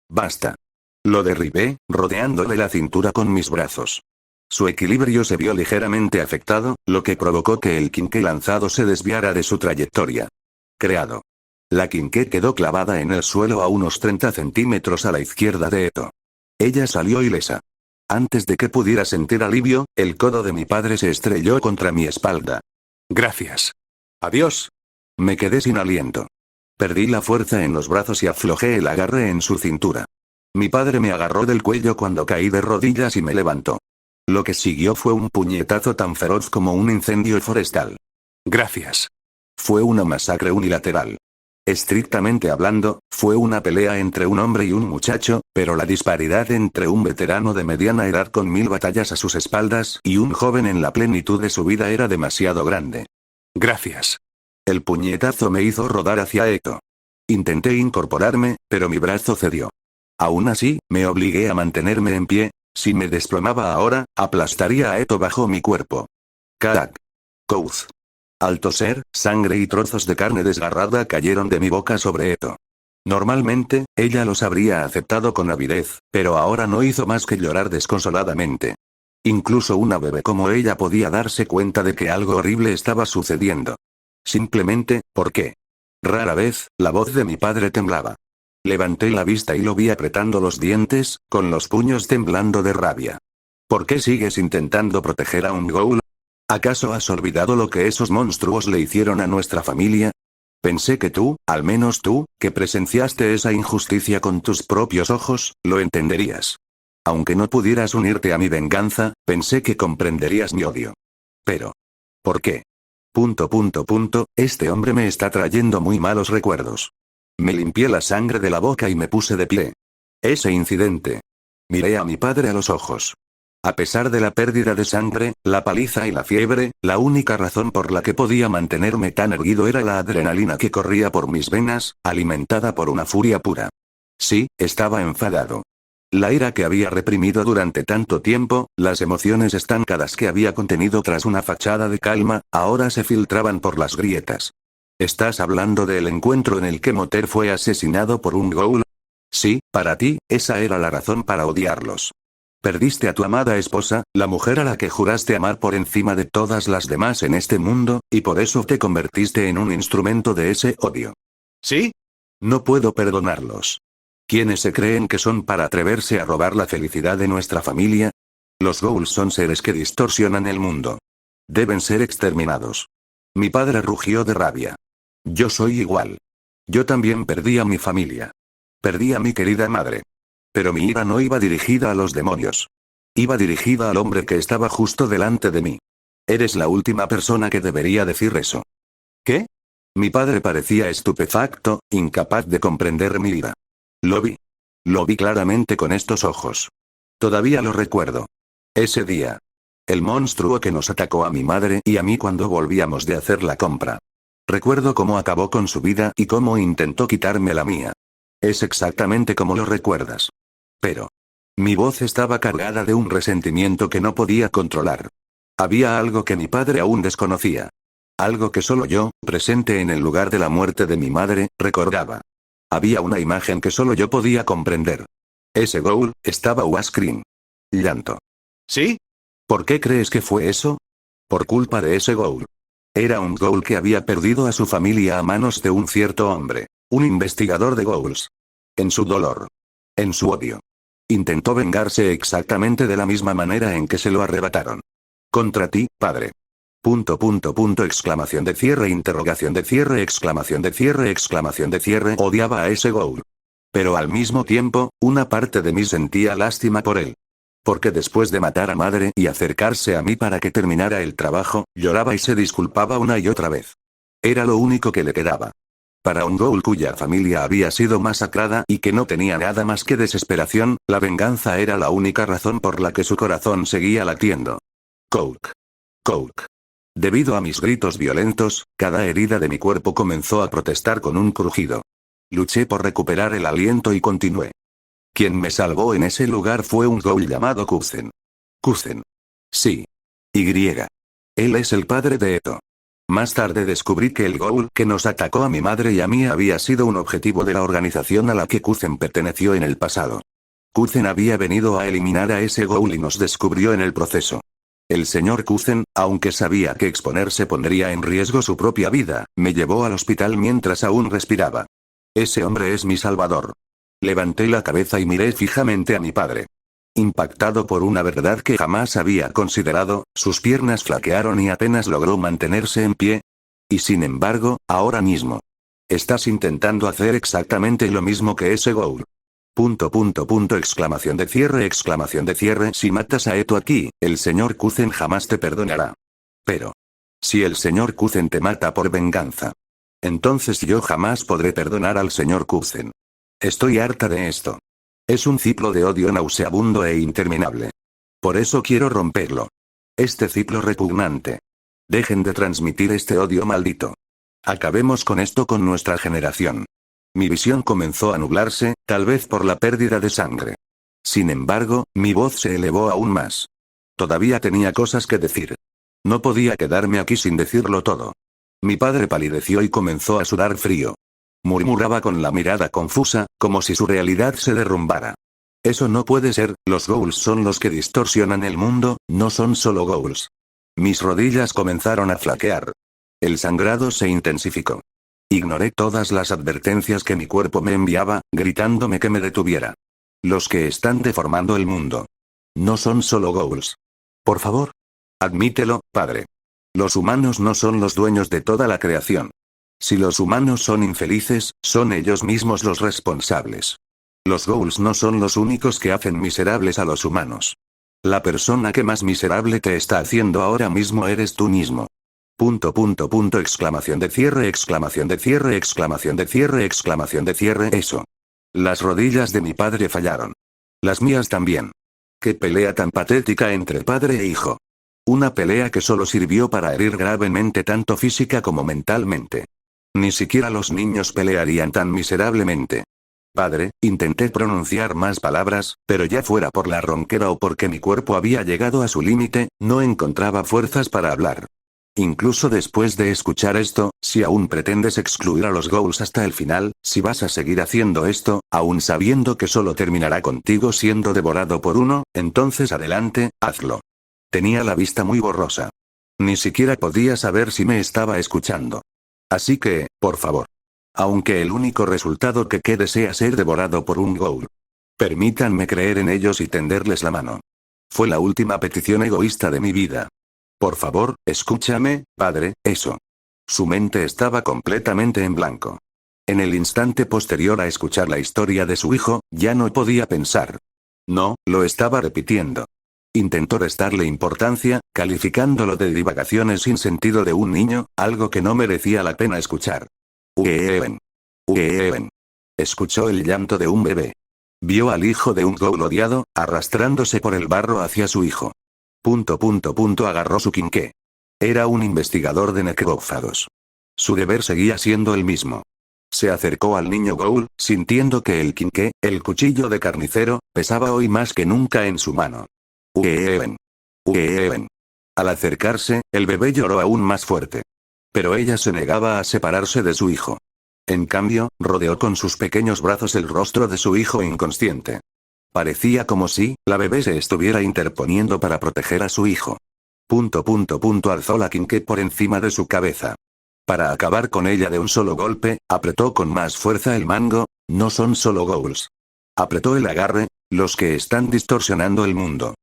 Basta. Lo derribé, rodeándole la cintura con mis brazos. Su equilibrio se vio ligeramente afectado, lo que provocó que el quinqué lanzado se desviara de su trayectoria. Creado. La quinqué quedó clavada en el suelo a unos 30 centímetros a la izquierda de Eto. Ella salió ilesa. Antes de que pudiera sentir alivio, el codo de mi padre se estrelló contra mi espalda. Gracias. Adiós. Me quedé sin aliento. Perdí la fuerza en los brazos y aflojé el agarre en su cintura. Mi padre me agarró del cuello cuando caí de rodillas y me levantó. Lo que siguió fue un puñetazo tan feroz como un incendio forestal. Gracias. Fue una masacre unilateral. Estrictamente hablando, fue una pelea entre un hombre y un muchacho, pero la disparidad entre un veterano de mediana edad con 1000 batallas a sus espaldas y un joven en la plenitud de su vida era demasiado grande. Gracias. El puñetazo me hizo rodar hacia Eto. Intenté incorporarme, pero mi brazo cedió. Aún así, me obligué a mantenerme en pie. Si me desplomaba ahora, aplastaría a Eto bajo mi cuerpo. Kaak. Kouz. Al toser, sangre y trozos de carne desgarrada cayeron de mi boca sobre Eto. Normalmente, ella los habría aceptado con avidez, pero ahora no hizo más que llorar desconsoladamente. Incluso una bebé como ella podía darse cuenta de que algo horrible estaba sucediendo. Simplemente, ¿por qué? Rara vez, la voz de mi padre temblaba. Levanté la vista y lo vi apretando los dientes, con los puños temblando de rabia. ¿Por qué sigues intentando proteger a un ghoul? ¿Acaso has olvidado lo que esos monstruos le hicieron a nuestra familia? Pensé que tú, al menos tú, que presenciaste esa injusticia con tus propios ojos, lo entenderías. Aunque no pudieras unirte a mi venganza, pensé que comprenderías mi odio. Pero, ¿por qué? Este hombre me está trayendo muy malos recuerdos. Me limpié la sangre de la boca y me puse de pie. Ese incidente. Miré a mi padre a los ojos. A pesar de la pérdida de sangre, la paliza y la fiebre, la única razón por la que podía mantenerme tan erguido era la adrenalina que corría por mis venas, alimentada por una furia pura. Sí, estaba enfadado. La ira que había reprimido durante tanto tiempo, las emociones estancadas que había contenido tras una fachada de calma, ahora se filtraban por las grietas. ¿Estás hablando del encuentro en el que Moter fue asesinado por un ghoul? Sí, para ti, esa era la razón para odiarlos. Perdiste a tu amada esposa, la mujer a la que juraste amar por encima de todas las demás en este mundo, y por eso te convertiste en un instrumento de ese odio. ¿Sí? No puedo perdonarlos. ¿Quiénes se creen que son para atreverse a robar la felicidad de nuestra familia? Los ghouls son seres que distorsionan el mundo. Deben ser exterminados. Mi padre rugió de rabia. Yo soy igual. Yo también perdí a mi familia. Perdí a mi querida madre. Pero mi ira no iba dirigida a los demonios. Iba dirigida al hombre que estaba justo delante de mí. Eres la última persona que debería decir eso. ¿Qué? Mi padre parecía estupefacto, incapaz de comprender mi ira. Lo vi. Lo vi claramente con estos ojos. Todavía lo recuerdo. Ese día. El monstruo que nos atacó a mi madre y a mí cuando volvíamos de hacer la compra. Recuerdo cómo acabó con su vida y cómo intentó quitarme la mía. Es exactamente como lo recuerdas. Pero. Mi voz estaba cargada de un resentimiento que no podía controlar. Había algo que mi padre aún desconocía. Algo que solo yo, presente en el lugar de la muerte de mi madre, recordaba. Había una imagen que solo yo podía comprender. Ese ghoul, estaba Wascreen. Llanto. ¿Sí? ¿Por qué crees que fue eso? Por culpa de ese ghoul. Era un ghoul que había perdido a su familia a manos de un cierto hombre. Un investigador de ghouls. En su dolor. En su odio. Intentó vengarse exactamente de la misma manera en que se lo arrebataron. Contra ti, padre. Exclamación de cierre, interrogación de cierre, exclamación de cierre, exclamación de cierre. Odiaba a ese ghoul. Pero al mismo tiempo, una parte de mí sentía lástima por él. Porque después de matar a madre y acercarse a mí para que terminara el trabajo, lloraba y se disculpaba una y otra vez. Era lo único que le quedaba. Para un ghoul cuya familia había sido masacrada y que no tenía nada más que desesperación, la venganza era la única razón por la que su corazón seguía latiendo. Coke. Coke. Debido a mis gritos violentos, cada herida de mi cuerpo comenzó a protestar con un crujido. Luché por recuperar el aliento y continué. Quien me salvó en ese lugar fue un ghoul llamado Kuzen. Kuzen. Sí. Y. Él es el padre de Eto. Más tarde descubrí que el ghoul que nos atacó a mi madre y a mí había sido un objetivo de la organización a la que Kuzen perteneció en el pasado. Kuzen había venido a eliminar a ese ghoul y nos descubrió en el proceso. El señor Kuzen, aunque sabía que exponerse pondría en riesgo su propia vida, me llevó al hospital mientras aún respiraba. Ese hombre es mi salvador. Levanté la cabeza y miré fijamente a mi padre. Impactado por una verdad que jamás había considerado, sus piernas flaquearon y apenas logró mantenerse en pie. Y sin embargo, ahora mismo. Estás intentando hacer exactamente lo mismo que ese ghoul. Exclamación de cierre. Si matas a Eto aquí, el señor Kuzen jamás te perdonará. Pero. Si el señor Kuzen te mata por venganza. Entonces yo jamás podré perdonar al señor Kuzen. Estoy harta de esto. Es un ciclo de odio nauseabundo e interminable. Por eso quiero romperlo. Este ciclo repugnante. Dejen de transmitir este odio maldito. Acabemos con esto con nuestra generación. Mi visión comenzó a nublarse, tal vez por la pérdida de sangre. Sin embargo, mi voz se elevó aún más. Todavía tenía cosas que decir. No podía quedarme aquí sin decirlo todo. Mi padre palideció y comenzó a sudar frío. Murmuraba con la mirada confusa, como si su realidad se derrumbara. Eso no puede ser, los ghouls son los que distorsionan el mundo, no son solo ghouls. Mis rodillas comenzaron a flaquear. El sangrado se intensificó. Ignoré todas las advertencias que mi cuerpo me enviaba, gritándome que me detuviera. Los que están deformando el mundo. No son solo ghouls. Por favor. Admítelo, padre. Los humanos no son los dueños de toda la creación. Si los humanos son infelices, son ellos mismos los responsables. Los ghouls no son los únicos que hacen miserables a los humanos. La persona que más miserable te está haciendo ahora mismo eres tú mismo. Exclamación de cierre. Eso. Las rodillas de mi padre fallaron. Las mías también. Qué pelea tan patética entre padre e hijo. Una pelea que solo sirvió para herir gravemente tanto física como mentalmente. Ni siquiera los niños pelearían tan miserablemente. Padre, intenté pronunciar más palabras, pero ya fuera por la ronquera o porque mi cuerpo había llegado a su límite, no encontraba fuerzas para hablar. Incluso después de escuchar esto, si aún pretendes excluir a los ghouls hasta el final, si vas a seguir haciendo esto, aún sabiendo que solo terminará contigo siendo devorado por uno, entonces adelante, hazlo. Tenía la vista muy borrosa. Ni siquiera podía saber si me estaba escuchando. Así que, por favor. Aunque el único resultado que quede sea ser devorado por un ghoul. Permítanme creer en ellos y tenderles la mano. Fue la última petición egoísta de mi vida. Por favor, escúchame, padre, eso. Su mente estaba completamente en blanco. En el instante posterior a escuchar la historia de su hijo, ya no podía pensar. No, lo estaba repitiendo. Intentó restarle importancia, calificándolo de divagaciones sin sentido de un niño, algo que no merecía la pena escuchar. Ueven. Ueven. Escuchó el llanto de un bebé. Vio al hijo de un ghoul odiado, arrastrándose por el barro hacia su hijo. Agarró su quinqué. Era un investigador de necrófagos. Su deber seguía siendo el mismo. Se acercó al niño ghoul, sintiendo que el quinqué, el cuchillo de carnicero, pesaba hoy más que nunca en su mano. Ueven. Ueven. Al acercarse, el bebé lloró aún más fuerte. Pero ella se negaba a separarse de su hijo. En cambio, rodeó con sus pequeños brazos el rostro de su hijo inconsciente. Parecía como si, la bebé se estuviera interponiendo para proteger a su hijo. Alzó la quinqué por encima de su cabeza. Para acabar con ella de un solo golpe, apretó con más fuerza el mango. No son solo ghouls. Apretó el agarre, los que están distorsionando el mundo.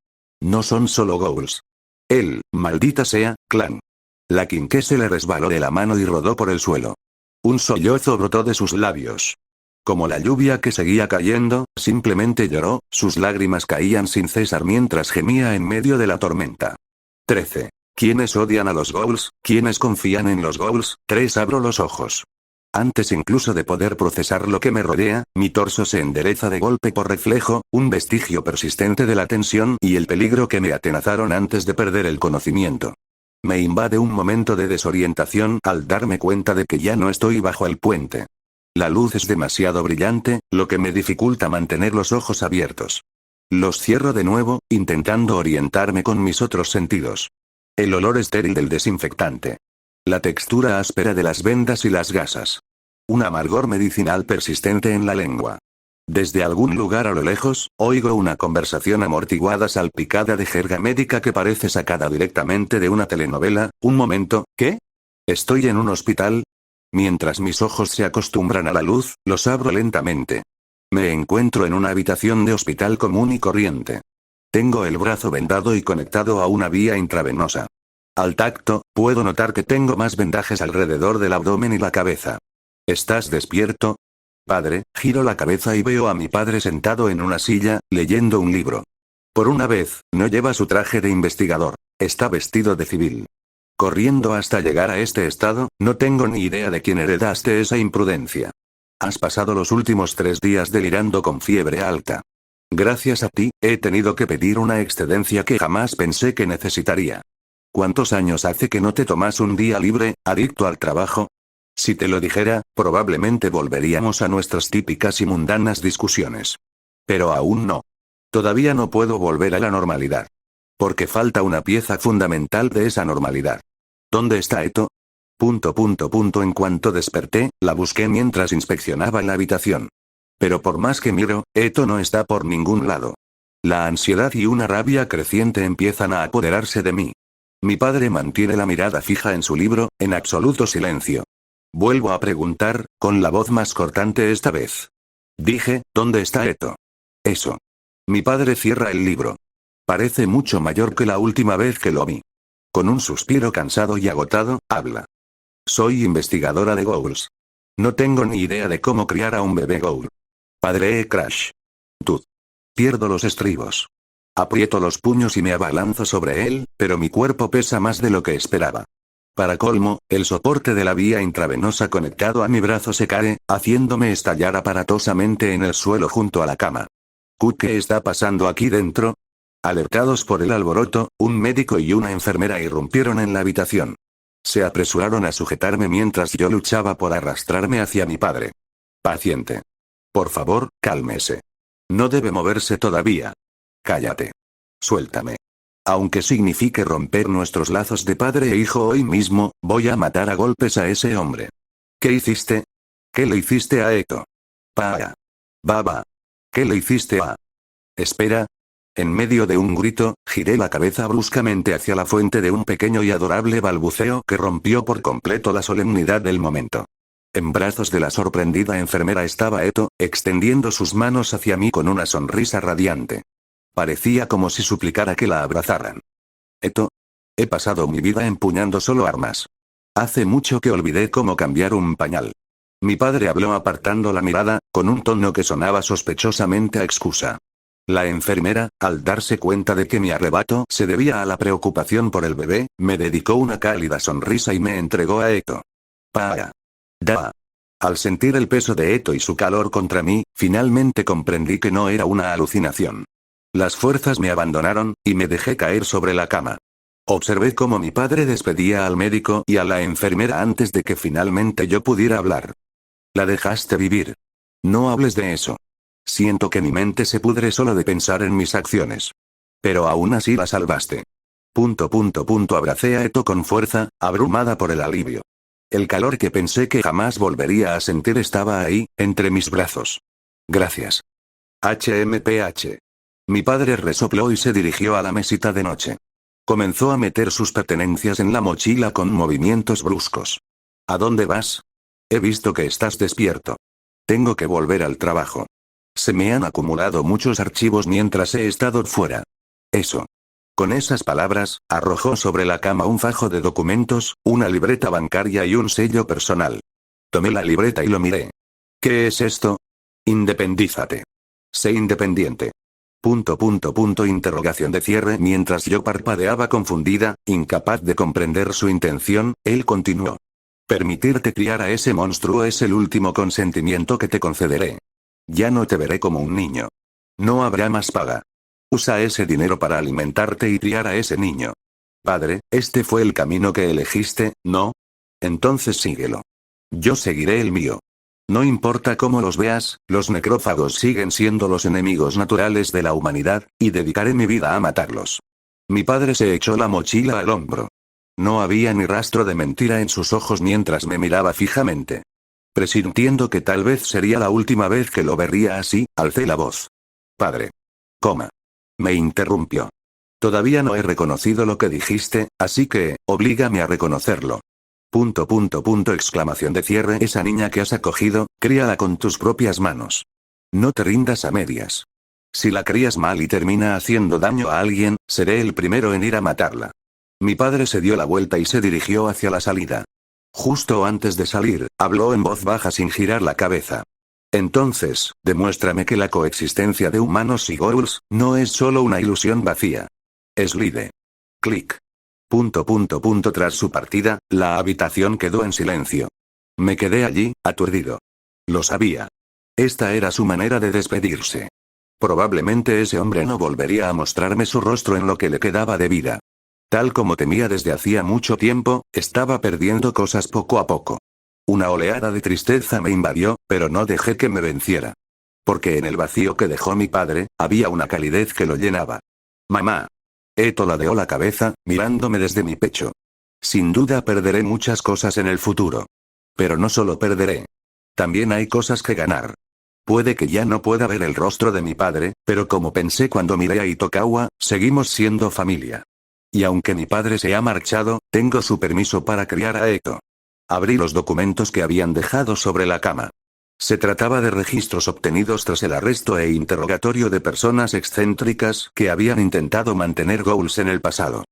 No son solo ghouls. Él, maldita sea, clan. La quinqué se le resbaló de la mano y rodó por el suelo. Un sollozo brotó de sus labios. Como la lluvia que seguía cayendo, simplemente lloró, sus lágrimas caían sin cesar mientras gemía en medio de la tormenta. 13. ¿Quiénes odian a los ghouls? ¿Quiénes confían en los ghouls? 3. Abro los ojos. Antes incluso de poder procesar lo que me rodea, mi torso se endereza de golpe por reflejo, un vestigio persistente de la tensión y el peligro que me atenazaron antes de perder el conocimiento. Me invade un momento de desorientación al darme cuenta de que ya no estoy bajo el puente. La luz es demasiado brillante, lo que me dificulta mantener los ojos abiertos. Los cierro de nuevo, intentando orientarme con mis otros sentidos. El olor estéril del desinfectante. La textura áspera de las vendas y las gasas. Un amargor medicinal persistente en la lengua. Desde algún lugar a lo lejos, oigo una conversación amortiguada salpicada de jerga médica que parece sacada directamente de una telenovela. Un momento, ¿qué? ¿Estoy en un hospital? Mientras mis ojos se acostumbran a la luz, los abro lentamente. Me encuentro en una habitación de hospital común y corriente. Tengo el brazo vendado y conectado a una vía intravenosa. Al tacto, puedo notar que tengo más vendajes alrededor del abdomen y la cabeza. ¿Estás despierto? Padre, giro la cabeza y veo a mi padre sentado en una silla, leyendo un libro. Por una vez, no lleva su traje de investigador. Está vestido de civil. Corriendo hasta llegar a este estado, no tengo ni idea de quién heredaste esa imprudencia. Has pasado los últimos 3 días delirando con fiebre alta. Gracias a ti, he tenido que pedir una excedencia que jamás pensé que necesitaría. ¿Cuántos años hace que no te tomas un día libre, adicto al trabajo? Si te lo dijera, probablemente volveríamos a nuestras típicas y mundanas discusiones. Pero aún no. Todavía no puedo volver a la normalidad. Porque falta una pieza fundamental de esa normalidad. ¿Dónde está Eto? En cuanto desperté, la busqué mientras inspeccionaba la habitación. Pero por más que miro, Eto no está por ningún lado. La ansiedad y una rabia creciente empiezan a apoderarse de mí. Mi padre mantiene la mirada fija en su libro, en absoluto silencio. Vuelvo a preguntar, con la voz más cortante esta vez. Dije, ¿dónde está Eto? Eso. Mi padre cierra el libro. Parece mucho mayor que la última vez que lo vi. Con un suspiro cansado y agotado, habla. Soy investigadora de ghouls. No tengo ni idea de cómo criar a un bebé ghoul. Padre Crash. Tut. Pierdo los estribos. Aprieto los puños y me abalanzo sobre él, pero mi cuerpo pesa más de lo que esperaba. Para colmo, el soporte de la vía intravenosa conectado a mi brazo se cae, haciéndome estallar aparatosamente en el suelo junto a la cama. ¿Qué está pasando aquí dentro? Alertados por el alboroto, un médico y una enfermera irrumpieron en la habitación. Se apresuraron a sujetarme mientras yo luchaba por arrastrarme hacia mi padre. Paciente. Por favor, cálmese. No debe moverse todavía. Cállate. Suéltame. Aunque signifique romper nuestros lazos de padre e hijo hoy mismo, voy a matar a golpes a ese hombre. ¿Qué hiciste? ¿Qué le hiciste a Eto? Pa. Baba. ¿Qué le hiciste a? Espera. En medio de un grito, giré la cabeza bruscamente hacia la fuente de un pequeño y adorable balbuceo que rompió por completo la solemnidad del momento. En brazos de la sorprendida enfermera estaba Eto, extendiendo sus manos hacia mí con una sonrisa radiante. Parecía como si suplicara que la abrazaran. Eto. He pasado mi vida empuñando solo armas. Hace mucho que olvidé cómo cambiar un pañal. Mi padre habló apartando la mirada, con un tono que sonaba sospechosamente a excusa. La enfermera, al darse cuenta de que mi arrebato se debía a la preocupación por el bebé, me dedicó una cálida sonrisa y me entregó a Eto. Pa. Da. Al sentir el peso de Eto y su calor contra mí, finalmente comprendí que no era una alucinación. Las fuerzas me abandonaron, y me dejé caer sobre la cama. Observé cómo mi padre despedía al médico y a la enfermera antes de que finalmente yo pudiera hablar. La dejaste vivir. No hables de eso. Siento que mi mente se pudre solo de pensar en mis acciones. Pero aún así la salvaste. Abracé a Eto con fuerza, abrumada por el alivio. El calor que pensé que jamás volvería a sentir estaba ahí, entre mis brazos. Gracias. HMPH. Mi padre resopló y se dirigió a la mesita de noche. Comenzó a meter sus pertenencias en la mochila con movimientos bruscos. ¿A dónde vas? He visto que estás despierto. Tengo que volver al trabajo. Se me han acumulado muchos archivos mientras he estado fuera. Eso. Con esas palabras, arrojó sobre la cama un fajo de documentos, una libreta bancaria y un sello personal. Tomé la libreta y lo miré. ¿Qué es esto? Independízate. Sé independiente. Interrogación de cierre. Mientras yo parpadeaba confundida, incapaz de comprender su intención, él continuó. Permitirte criar a ese monstruo es el último consentimiento que te concederé. Ya no te veré como un niño. No habrá más paga. Usa ese dinero para alimentarte y criar a ese niño. Padre, este fue el camino que elegiste, ¿no? Entonces síguelo. Yo seguiré el mío. No importa cómo los veas, los necrófagos siguen siendo los enemigos naturales de la humanidad, y dedicaré mi vida a matarlos. Mi padre se echó la mochila al hombro. No había ni rastro de mentira en sus ojos mientras me miraba fijamente. Presintiendo que tal vez sería la última vez que lo vería así, alcé la voz. Padre. Coma. Me interrumpió. Todavía no he reconocido lo que dijiste, así que, oblígame a reconocerlo. Exclamación de cierre. Esa niña que has acogido, críala con tus propias manos. No te rindas a medias. Si la crías mal y termina haciendo daño a alguien, seré el primero en ir a matarla. Mi padre se dio la vuelta y se dirigió hacia la salida. Justo antes de salir, habló en voz baja sin girar la cabeza. Entonces, demuéstrame que la coexistencia de humanos y ghouls no es solo una ilusión vacía. Slide. Clic. Tras su partida, la habitación quedó en silencio. Me quedé allí, aturdido. Lo sabía. Esta era su manera de despedirse. Probablemente ese hombre no volvería a mostrarme su rostro en lo que le quedaba de vida. Tal como temía desde hacía mucho tiempo, estaba perdiendo cosas poco a poco. Una oleada de tristeza me invadió, pero no dejé que me venciera. Porque en el vacío que dejó mi padre, había una calidez que lo llenaba. Mamá. Eto ladeó la cabeza, mirándome desde mi pecho. Sin duda perderé muchas cosas en el futuro. Pero no solo perderé. También hay cosas que ganar. Puede que ya no pueda ver el rostro de mi padre, pero como pensé cuando miré a Itokawa, seguimos siendo familia. Y aunque mi padre se ha marchado, tengo su permiso para criar a Eto. Abrí los documentos que habían dejado sobre la cama. Se trataba de registros obtenidos tras el arresto e interrogatorio de personas excéntricas que habían intentado mantener ghouls en el pasado.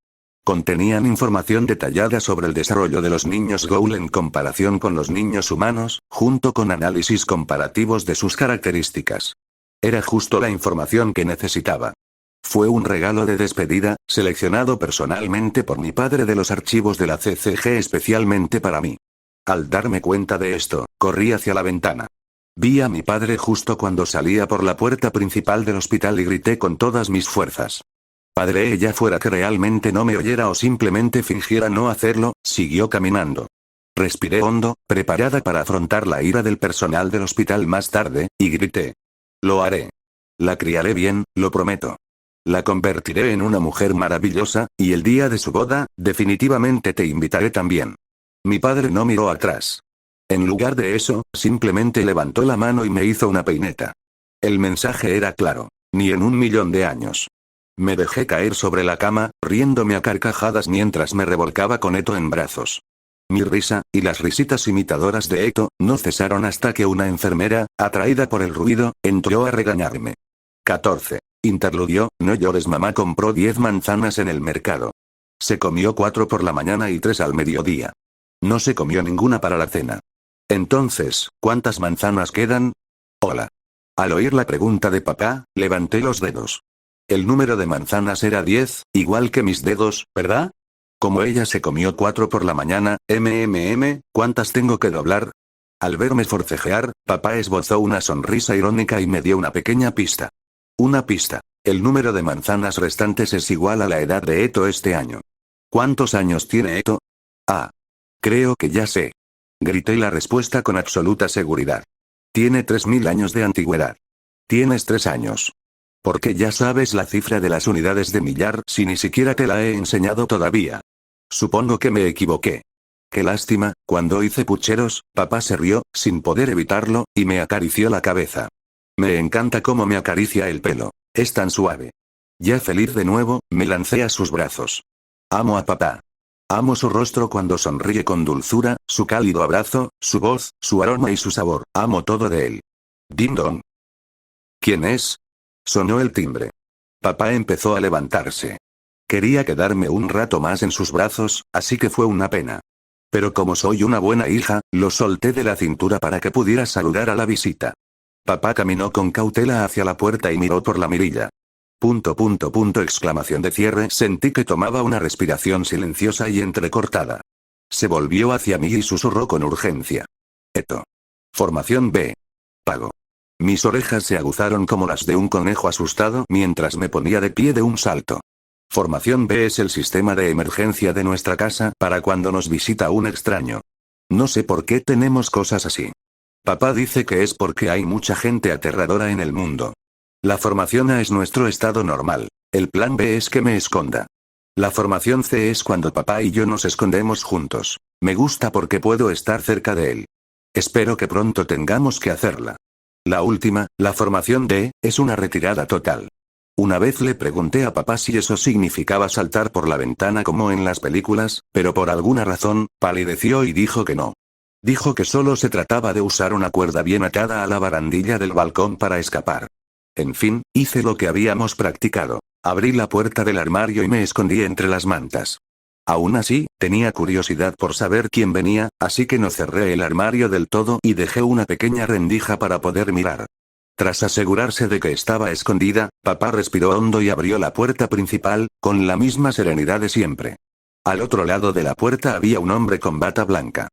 Contenían información detallada sobre el desarrollo de los niños ghoul en comparación con los niños humanos, junto con análisis comparativos de sus características. Era justo la información que necesitaba. Fue un regalo de despedida, seleccionado personalmente por mi padre de los archivos de la CCG especialmente para mí. Al darme cuenta de esto, corrí hacia la ventana. Vi a mi padre justo cuando salía por la puerta principal del hospital y grité con todas mis fuerzas. Padre, ella fuera que realmente no me oyera o simplemente fingiera no hacerlo, siguió caminando. Respiré hondo, preparada para afrontar la ira del personal del hospital más tarde, y grité. Lo haré. La criaré bien, lo prometo. La convertiré en una mujer maravillosa, y el día de su boda, definitivamente te invitaré también. Mi padre no miró atrás. En lugar de eso, simplemente levantó la mano y me hizo una peineta. El mensaje era claro. Ni en 1.000.000 de años. Me dejé caer sobre la cama, riéndome a carcajadas mientras me revolcaba con Eto en brazos. Mi risa, y las risitas imitadoras de Eto, no cesaron hasta que una enfermera, atraída por el ruido, entró a regañarme. 14. Interludio, no llores, mamá compró 10 manzanas en el mercado. Se comió 4 por la mañana y 3 al mediodía. No se comió ninguna para la cena. Entonces, ¿cuántas manzanas quedan? Hola. Al oír la pregunta de papá, levanté los dedos. El número de manzanas era 10, igual que mis dedos, ¿verdad? Como ella se comió 4 por la mañana, ¿cuántas tengo que doblar? Al verme forcejear, papá esbozó una sonrisa irónica y me dio una pequeña pista. Una pista. El número de manzanas restantes es igual a la edad de Eto este año. ¿Cuántos años tiene Eto? Ah. Creo que ya sé. Grité la respuesta con absoluta seguridad. Tiene 3000 años de antigüedad. Tienes 3 años. ¿Por qué ya sabes la cifra de las unidades de millar si ni siquiera te la he enseñado todavía? Supongo que me equivoqué. Qué lástima, cuando hice pucheros, papá se rió, sin poder evitarlo, y me acarició la cabeza. Me encanta cómo me acaricia el pelo. Es tan suave. Ya feliz de nuevo, me lancé a sus brazos. Amo a papá. Amo su rostro cuando sonríe con dulzura, su cálido abrazo, su voz, su aroma y su sabor. Amo todo de él. Ding dong. ¿Quién es? Sonó el timbre. Papá empezó a levantarse. Quería quedarme un rato más en sus brazos, así que fue una pena. Pero como soy una buena hija, lo solté de la cintura para que pudiera saludar a la visita. Papá caminó con cautela hacia la puerta y miró por la mirilla. Exclamación de cierre. Sentí que tomaba una respiración silenciosa y entrecortada. Se volvió hacia mí y susurró con urgencia. Eto. Formación B. Pago. Mis orejas se aguzaron como las de un conejo asustado mientras me ponía de pie de un salto. Formación B es el sistema de emergencia de nuestra casa para cuando nos visita un extraño. No sé por qué tenemos cosas así. Papá dice que es porque hay mucha gente aterradora en el mundo. La formación A es nuestro estado normal. El plan B es que me esconda. La formación C es cuando papá y yo nos escondemos juntos. Me gusta porque puedo estar cerca de él. Espero que pronto tengamos que hacerla. La última, la formación D, es una retirada total. Una vez le pregunté a papá si eso significaba saltar por la ventana como en las películas, pero por alguna razón, palideció y dijo que no. Dijo que solo se trataba de usar una cuerda bien atada a la barandilla del balcón para escapar. En fin, hice lo que habíamos practicado. Abrí la puerta del armario y me escondí entre las mantas. Aún así, tenía curiosidad por saber quién venía, así que no cerré el armario del todo y dejé una pequeña rendija para poder mirar. Tras asegurarse de que estaba escondida, papá respiró hondo y abrió la puerta principal, con la misma serenidad de siempre. Al otro lado de la puerta había un hombre con bata blanca.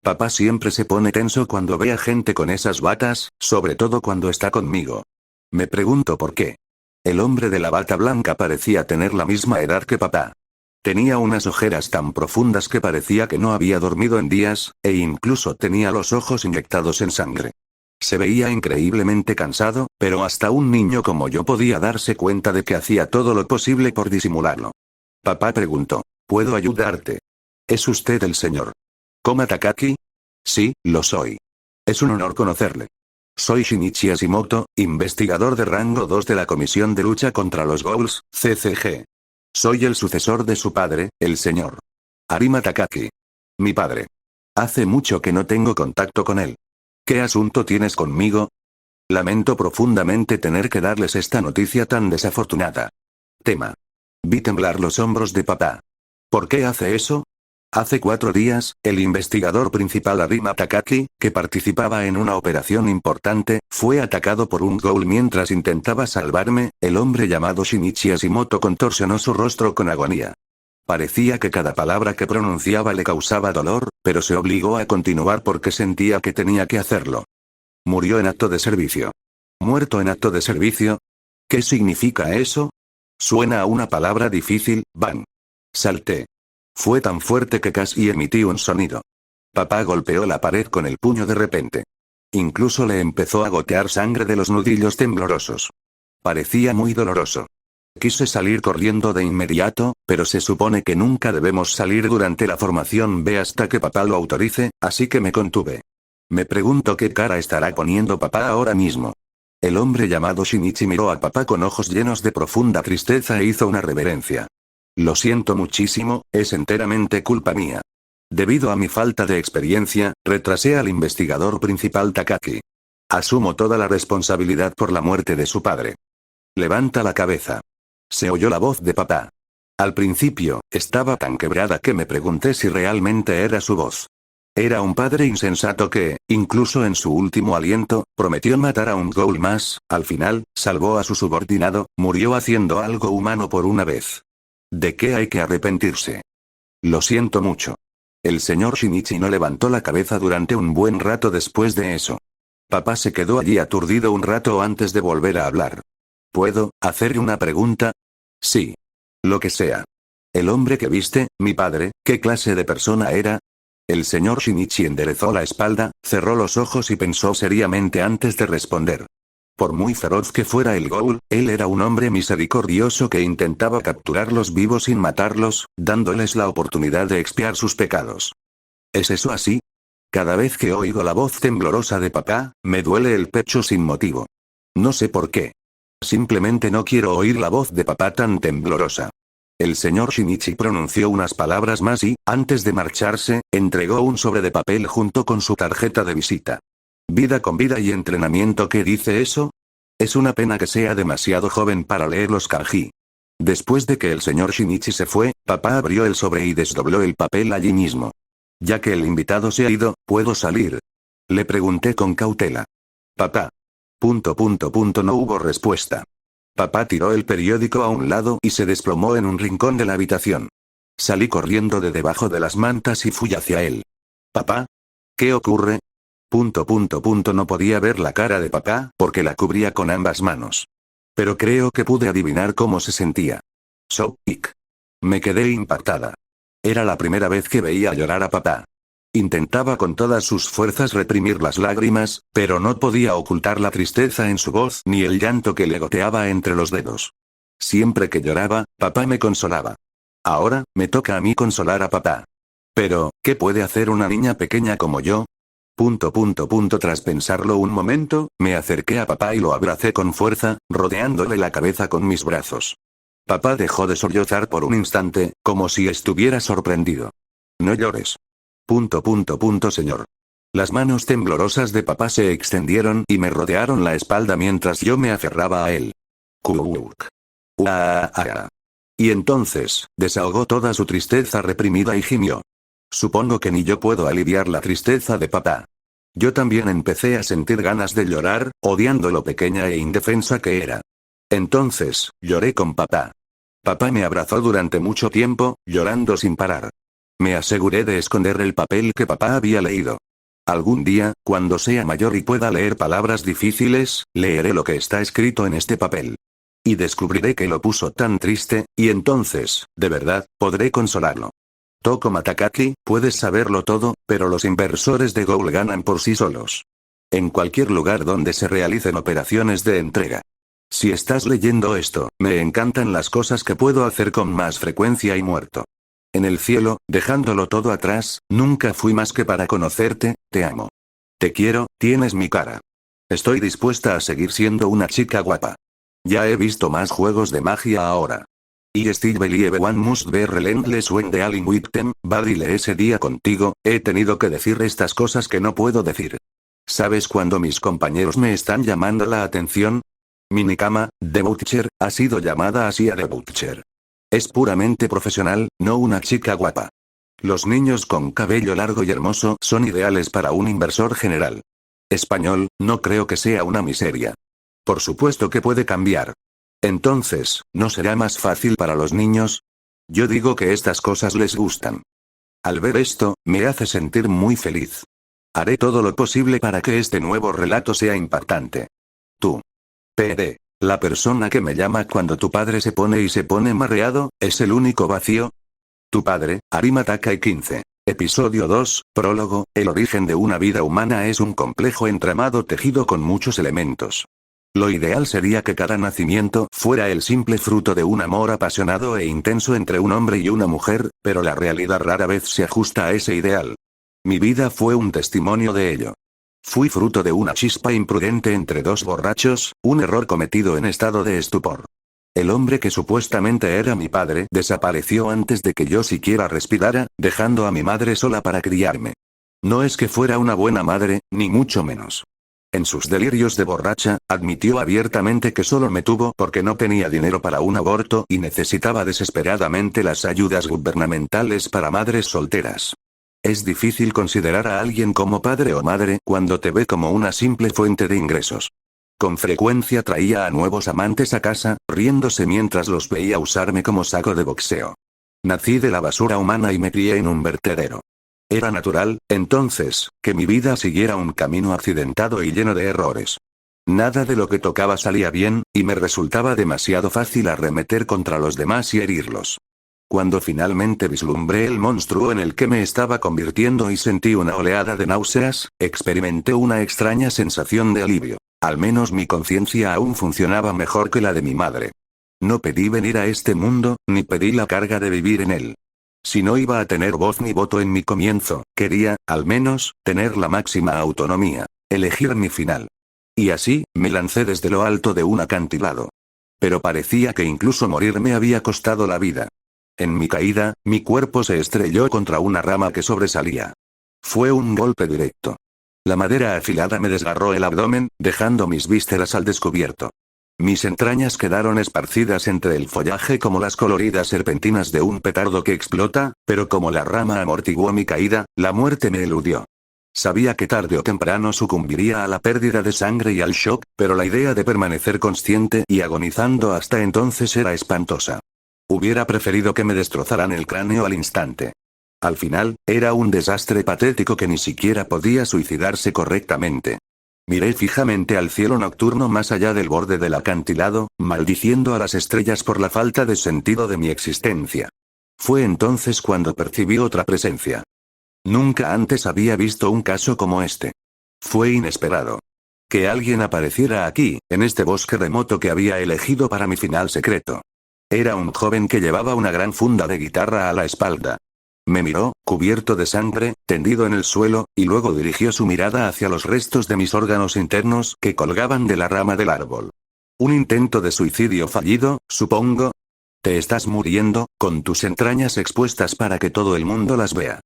Papá siempre se pone tenso cuando ve a gente con esas batas, sobre todo cuando está conmigo. Me pregunto por qué. El hombre de la bata blanca parecía tener la misma edad que papá. Tenía unas ojeras tan profundas que parecía que no había dormido en días, e incluso tenía los ojos inyectados en sangre. Se veía increíblemente cansado, pero hasta un niño como yo podía darse cuenta de que hacía todo lo posible por disimularlo. Papá preguntó, ¿puedo ayudarte? ¿Es usted el señor Koma Takaki? Sí, lo soy. Es un honor conocerle. Soy Shinichi Hashimoto, investigador de rango 2 de la Comisión de Lucha contra los Ghouls, CCG. Soy el sucesor de su padre, el señor Arima Takaki. Mi padre. Hace mucho que no tengo contacto con él. ¿Qué asunto tienes conmigo? Lamento profundamente tener que darles esta noticia tan desafortunada. Tema. Vi temblar los hombros de papá. ¿Por qué hace eso? Hace 4 días, el investigador principal Arima Takaki, que participaba en una operación importante, fue atacado por un ghoul mientras intentaba salvarme. El hombre llamado Shinichi Hashimoto contorsionó su rostro con agonía. Parecía que cada palabra que pronunciaba le causaba dolor, pero se obligó a continuar porque sentía que tenía que hacerlo. Murió en acto de servicio. ¿Muerto en acto de servicio? ¿Qué significa eso? Suena a una palabra difícil, Van. Salté. Fue tan fuerte que casi emití un sonido. Papá golpeó la pared con el puño de repente. Incluso le empezó a gotear sangre de los nudillos temblorosos. Parecía muy doloroso. Quise salir corriendo de inmediato, pero se supone que nunca debemos salir durante la formación B hasta que papá lo autorice, así que me contuve. Me pregunto qué cara estará poniendo papá ahora mismo. El hombre llamado Shinichi miró a papá con ojos llenos de profunda tristeza e hizo una reverencia. Lo siento muchísimo, es enteramente culpa mía. Debido a mi falta de experiencia, retrasé al investigador principal Takaki. Asumo toda la responsabilidad por la muerte de su padre. Levanta la cabeza. Se oyó la voz de papá. Al principio, estaba tan quebrada que me pregunté si realmente era su voz. Era un padre insensato que, incluso en su último aliento, prometió matar a un ghoul más, al final, salvó a su subordinado, murió haciendo algo humano por una vez. ¿De qué hay que arrepentirse? Lo siento mucho. El señor Shinichi no levantó la cabeza durante un buen rato después de eso. Papá se quedó allí aturdido un rato antes de volver a hablar. ¿Puedo hacerle una pregunta? Sí. Lo que sea. El hombre que viste, mi padre, ¿qué clase de persona era? El señor Shinichi enderezó la espalda, cerró los ojos y pensó seriamente antes de responder. Por muy feroz que fuera el ghoul, él era un hombre misericordioso que intentaba capturarlos vivos sin matarlos, dándoles la oportunidad de expiar sus pecados. ¿Es eso así? Cada vez que oigo la voz temblorosa de papá, me duele el pecho sin motivo. No sé por qué. Simplemente no quiero oír la voz de papá tan temblorosa. El señor Shinichi pronunció unas palabras más y, antes de marcharse, entregó un sobre de papel junto con su tarjeta de visita. Vida con vida y entrenamiento, ¿qué dice eso? Es una pena que sea demasiado joven para leer los kanji. Después de que el señor Shinichi se fue, papá abrió el sobre y desdobló el papel allí mismo. Ya que el invitado se ha ido, ¿puedo salir? Le pregunté con cautela. Papá. No hubo respuesta. Papá tiró el periódico a un lado y se desplomó en un rincón de la habitación. Salí corriendo de debajo de las mantas y fui hacia él. Papá. ¿Qué ocurre? No podía ver la cara de papá porque la cubría con ambas manos. Pero creo que pude adivinar cómo se sentía. Shock. Me quedé impactada. Era la primera vez que veía llorar a papá. Intentaba con todas sus fuerzas reprimir las lágrimas, pero no podía ocultar la tristeza en su voz ni el llanto que le goteaba entre los dedos. Siempre que lloraba, papá me consolaba. Ahora, me toca a mí consolar a papá. Pero, ¿qué puede hacer una niña pequeña como yo? Tras pensarlo un momento, me acerqué a papá y lo abracé con fuerza, rodeándole la cabeza con mis brazos. Papá dejó de sollozar por un instante, como si estuviera sorprendido. No llores. Señor. Las manos temblorosas de papá se extendieron y me rodearon la espalda mientras yo me aferraba a él. Y entonces, desahogó toda su tristeza reprimida y gimió. Supongo que ni yo puedo aliviar la tristeza de papá. Yo también empecé a sentir ganas de llorar, odiando lo pequeña e indefensa que era. Entonces, lloré con papá. Papá me abrazó durante mucho tiempo, llorando sin parar. Me aseguré de esconder el papel que papá había leído. Algún día, cuando sea mayor y pueda leer palabras difíciles, leeré lo que está escrito en este papel. Y descubriré que lo puso tan triste, y entonces, de verdad, podré consolarlo. Tokuma Takaki, puedes saberlo todo, pero los inversores de Ghoul ganan por sí solos. En cualquier lugar donde se realicen operaciones de entrega. Si estás leyendo esto, me encantan las cosas que puedo hacer con más frecuencia y muerto. En el cielo, dejándolo todo atrás, nunca fui más que para conocerte, te amo. Te quiero, tienes mi cara. Estoy dispuesta a seguir siendo una chica guapa. Ya he visto más juegos de magia ahora. Y still believe one must be relentless when dealing with them, Badile, ese día contigo, he tenido que decir estas cosas que no puedo decir. ¿Sabes cuando mis compañeros me están llamando la atención? Minikama, The Butcher, ha sido llamada así a The Butcher. Es puramente profesional, no una chica guapa. Los niños con cabello largo y hermoso son ideales para un inversor general. Español, no creo que sea una miseria. Por supuesto que puede cambiar. Entonces, ¿no será más fácil para los niños? Yo digo que estas cosas les gustan. Al ver esto, me hace sentir muy feliz. Haré todo lo posible para que este nuevo relato sea impactante. Tú. PD. La persona que me llama cuando tu padre se pone mareado, ¿es el único vacío? Tu padre, Arima Takai 15. Episodio 2, prólogo, el origen de una vida humana es un complejo entramado tejido con muchos elementos. Lo ideal sería que cada nacimiento fuera el simple fruto de un amor apasionado e intenso entre un hombre y una mujer, pero la realidad rara vez se ajusta a ese ideal. Mi vida fue un testimonio de ello. Fui fruto de una chispa imprudente entre dos borrachos, un error cometido en estado de estupor. El hombre que supuestamente era mi padre desapareció antes de que yo siquiera respirara, dejando a mi madre sola para criarme. No es que fuera una buena madre, ni mucho menos. En sus delirios de borracha, admitió abiertamente que solo me tuvo porque no tenía dinero para un aborto y necesitaba desesperadamente las ayudas gubernamentales para madres solteras. Es difícil considerar a alguien como padre o madre cuando te ve como una simple fuente de ingresos. Con frecuencia traía a nuevos amantes a casa, riéndose mientras los veía usarme como saco de boxeo. Nací de la basura humana y me crié en un vertedero. Era natural, entonces, que mi vida siguiera un camino accidentado y lleno de errores. Nada de lo que tocaba salía bien, y me resultaba demasiado fácil arremeter contra los demás y herirlos. Cuando finalmente vislumbré el monstruo en el que me estaba convirtiendo y sentí una oleada de náuseas, experimenté una extraña sensación de alivio. Al menos mi conciencia aún funcionaba mejor que la de mi madre. No pedí venir a este mundo, ni pedí la carga de vivir en él. Si no iba a tener voz ni voto en mi comienzo, quería, al menos, tener la máxima autonomía, elegir mi final. Y así, me lancé desde lo alto de un acantilado. Pero parecía que incluso morir me había costado la vida. En mi caída, mi cuerpo se estrelló contra una rama que sobresalía. Fue un golpe directo. La madera afilada me desgarró el abdomen, dejando mis vísceras al descubierto. Mis entrañas quedaron esparcidas entre el follaje como las coloridas serpentinas de un petardo que explota, pero como la rama amortiguó mi caída, la muerte me eludió. Sabía que tarde o temprano sucumbiría a la pérdida de sangre y al shock, pero la idea de permanecer consciente y agonizando hasta entonces era espantosa. Hubiera preferido que me destrozaran el cráneo al instante. Al final, era un desastre patético que ni siquiera podía suicidarse correctamente. Miré fijamente al cielo nocturno más allá del borde del acantilado, maldiciendo a las estrellas por la falta de sentido de mi existencia. Fue entonces cuando percibí otra presencia. Nunca antes había visto un caso como este. Fue inesperado. Que alguien apareciera aquí, en este bosque remoto que había elegido para mi final secreto. Era un joven que llevaba una gran funda de guitarra a la espalda. Me miró, cubierto de sangre, tendido en el suelo, y luego dirigió su mirada hacia los restos de mis órganos internos que colgaban de la rama del árbol. Un intento de suicidio fallido, supongo. Te estás muriendo, con tus entrañas expuestas para que todo el mundo las vea.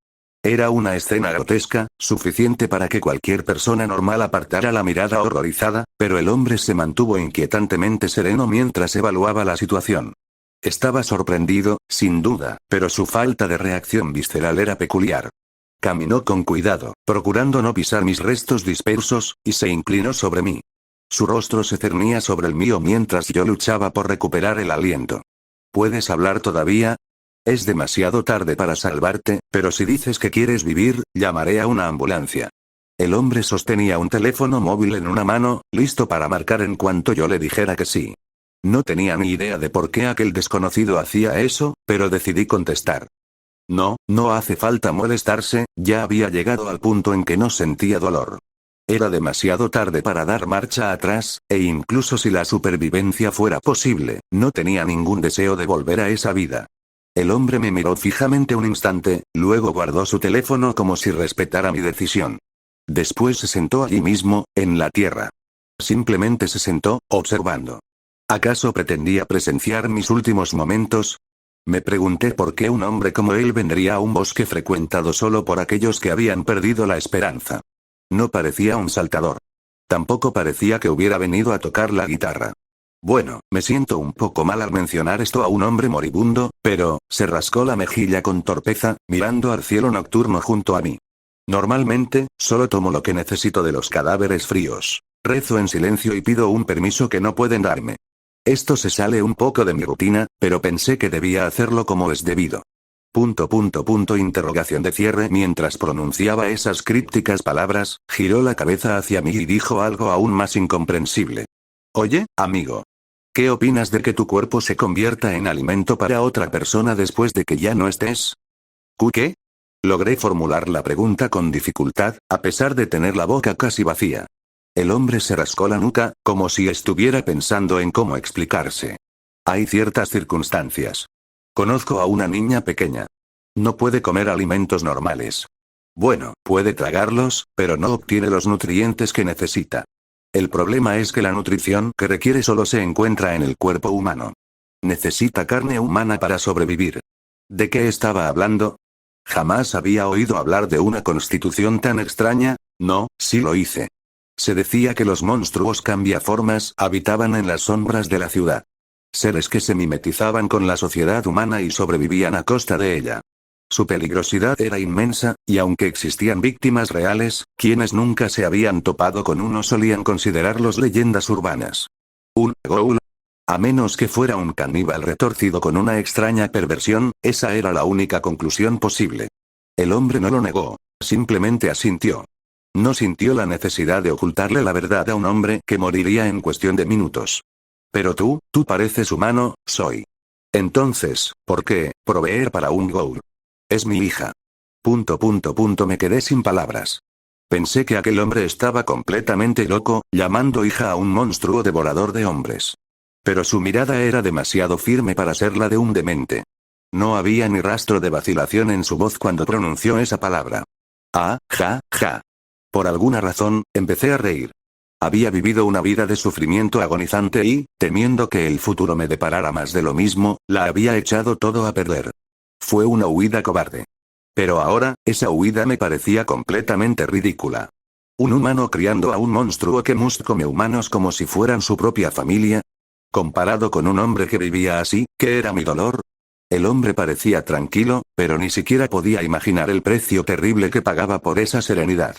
Era una escena grotesca, suficiente para que cualquier persona normal apartara la mirada horrorizada, pero el hombre se mantuvo inquietantemente sereno mientras evaluaba la situación. Estaba sorprendido, sin duda, pero su falta de reacción visceral era peculiar. Caminó con cuidado, procurando no pisar mis restos dispersos, y se inclinó sobre mí. Su rostro se cernía sobre el mío mientras yo luchaba por recuperar el aliento. ¿Puedes hablar todavía? Es demasiado tarde para salvarte, pero si dices que quieres vivir, llamaré a una ambulancia. El hombre sostenía un teléfono móvil en una mano, listo para marcar en cuanto yo le dijera que sí. No tenía ni idea de por qué aquel desconocido hacía eso, pero decidí contestar. No, no hace falta molestarse, ya había llegado al punto en que no sentía dolor. Era demasiado tarde para dar marcha atrás, e incluso si la supervivencia fuera posible, no tenía ningún deseo de volver a esa vida. El hombre me miró fijamente un instante, luego guardó su teléfono como si respetara mi decisión. Después se sentó allí mismo, en la tierra. Simplemente se sentó, observando. ¿Acaso pretendía presenciar mis últimos momentos? Me pregunté por qué un hombre como él vendría a un bosque frecuentado solo por aquellos que habían perdido la esperanza. No parecía un saltador. Tampoco parecía que hubiera venido a tocar la guitarra. Bueno, me siento un poco mal al mencionar esto a un hombre moribundo, pero, se rascó la mejilla con torpeza, mirando al cielo nocturno junto a mí. Normalmente, solo tomo lo que necesito de los cadáveres fríos. Rezo en silencio y pido un permiso que no pueden darme. Esto se sale un poco de mi rutina, pero pensé que debía hacerlo como es debido. Interrogación de cierre. Mientras pronunciaba esas crípticas palabras, giró la cabeza hacia mí y dijo algo aún más incomprensible. Oye, amigo. ¿Qué opinas de que tu cuerpo se convierta en alimento para otra persona después de que ya no estés? ¿Qué? Logré formular la pregunta con dificultad, a pesar de tener la boca casi vacía. El hombre se rascó la nuca, como si estuviera pensando en cómo explicarse. Hay ciertas circunstancias. Conozco a una niña pequeña. No puede comer alimentos normales. Bueno, puede tragarlos, pero no obtiene los nutrientes que necesita. El problema es que la nutrición que requiere solo se encuentra en el cuerpo humano. Necesita carne humana para sobrevivir. ¿De qué estaba hablando? Jamás había oído hablar de una constitución tan extraña. No, sí lo hice. Se decía que los monstruos cambiaformas habitaban en las sombras de la ciudad. Seres que se mimetizaban con la sociedad humana y sobrevivían a costa de ella. Su peligrosidad era inmensa, y aunque existían víctimas reales, quienes nunca se habían topado con uno solían considerarlos leyendas urbanas. ¿Un ghoul? A menos que fuera un caníbal retorcido con una extraña perversión, esa era la única conclusión posible. El hombre no lo negó, simplemente asintió. No sintió la necesidad de ocultarle la verdad a un hombre que moriría en cuestión de minutos. Pero tú pareces humano, soy. Entonces, ¿por qué proveer para un ghoul? Es mi hija. Me quedé sin palabras. Pensé que aquel hombre estaba completamente loco, llamando hija a un monstruo devorador de hombres. Pero su mirada era demasiado firme para ser la de un demente. No había ni rastro de vacilación en su voz cuando pronunció esa palabra. Ah, ja, ja. Por alguna razón, empecé a reír. Había vivido una vida de sufrimiento agonizante y, temiendo que el futuro me deparara más de lo mismo, la había echado todo a perder. Fue una huida cobarde. Pero ahora, esa huida me parecía completamente ridícula. ¿Un humano criando a un monstruo que come humanos como si fueran su propia familia? Comparado con un hombre que vivía así, ¿qué era mi dolor? El hombre parecía tranquilo, pero ni siquiera podía imaginar el precio terrible que pagaba por esa serenidad.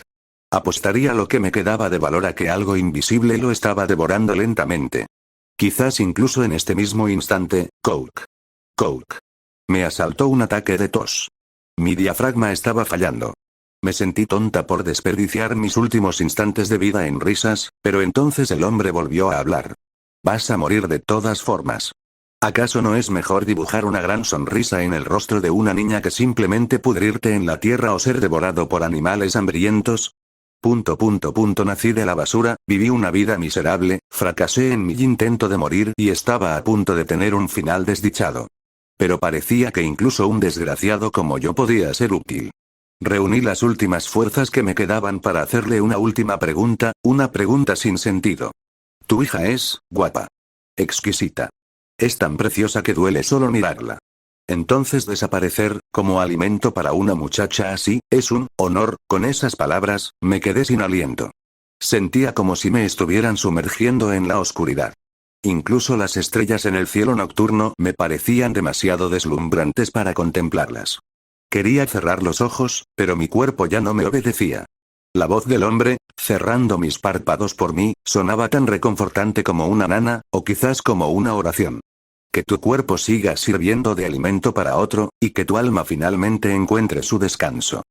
Apostaría lo que me quedaba de valor a que algo invisible lo estaba devorando lentamente. Quizás incluso en este mismo instante, Coke. Me asaltó un ataque de tos. Mi diafragma estaba fallando. Me sentí tonta por desperdiciar mis últimos instantes de vida en risas, pero entonces el hombre volvió a hablar. Vas a morir de todas formas. ¿Acaso no es mejor dibujar una gran sonrisa en el rostro de una niña que simplemente pudrirte en la tierra o ser devorado por animales hambrientos? Nací de la basura, viví una vida miserable, fracasé en mi intento de morir y estaba a punto de tener un final desdichado. Pero parecía que incluso un desgraciado como yo podía ser útil. Reuní las últimas fuerzas que me quedaban para hacerle una última pregunta, una pregunta sin sentido. Tu hija es guapa. Exquisita. Es tan preciosa que duele solo mirarla. Entonces desaparecer, como alimento para una muchacha así, es un honor. Con esas palabras, me quedé sin aliento. Sentía como si me estuvieran sumergiendo en la oscuridad. Incluso las estrellas en el cielo nocturno me parecían demasiado deslumbrantes para contemplarlas. Quería cerrar los ojos, pero mi cuerpo ya no me obedecía. La voz del hombre, cerrando mis párpados por mí, sonaba tan reconfortante como una nana, o quizás como una oración. Que tu cuerpo siga sirviendo de alimento para otro, y que tu alma finalmente encuentre su descanso.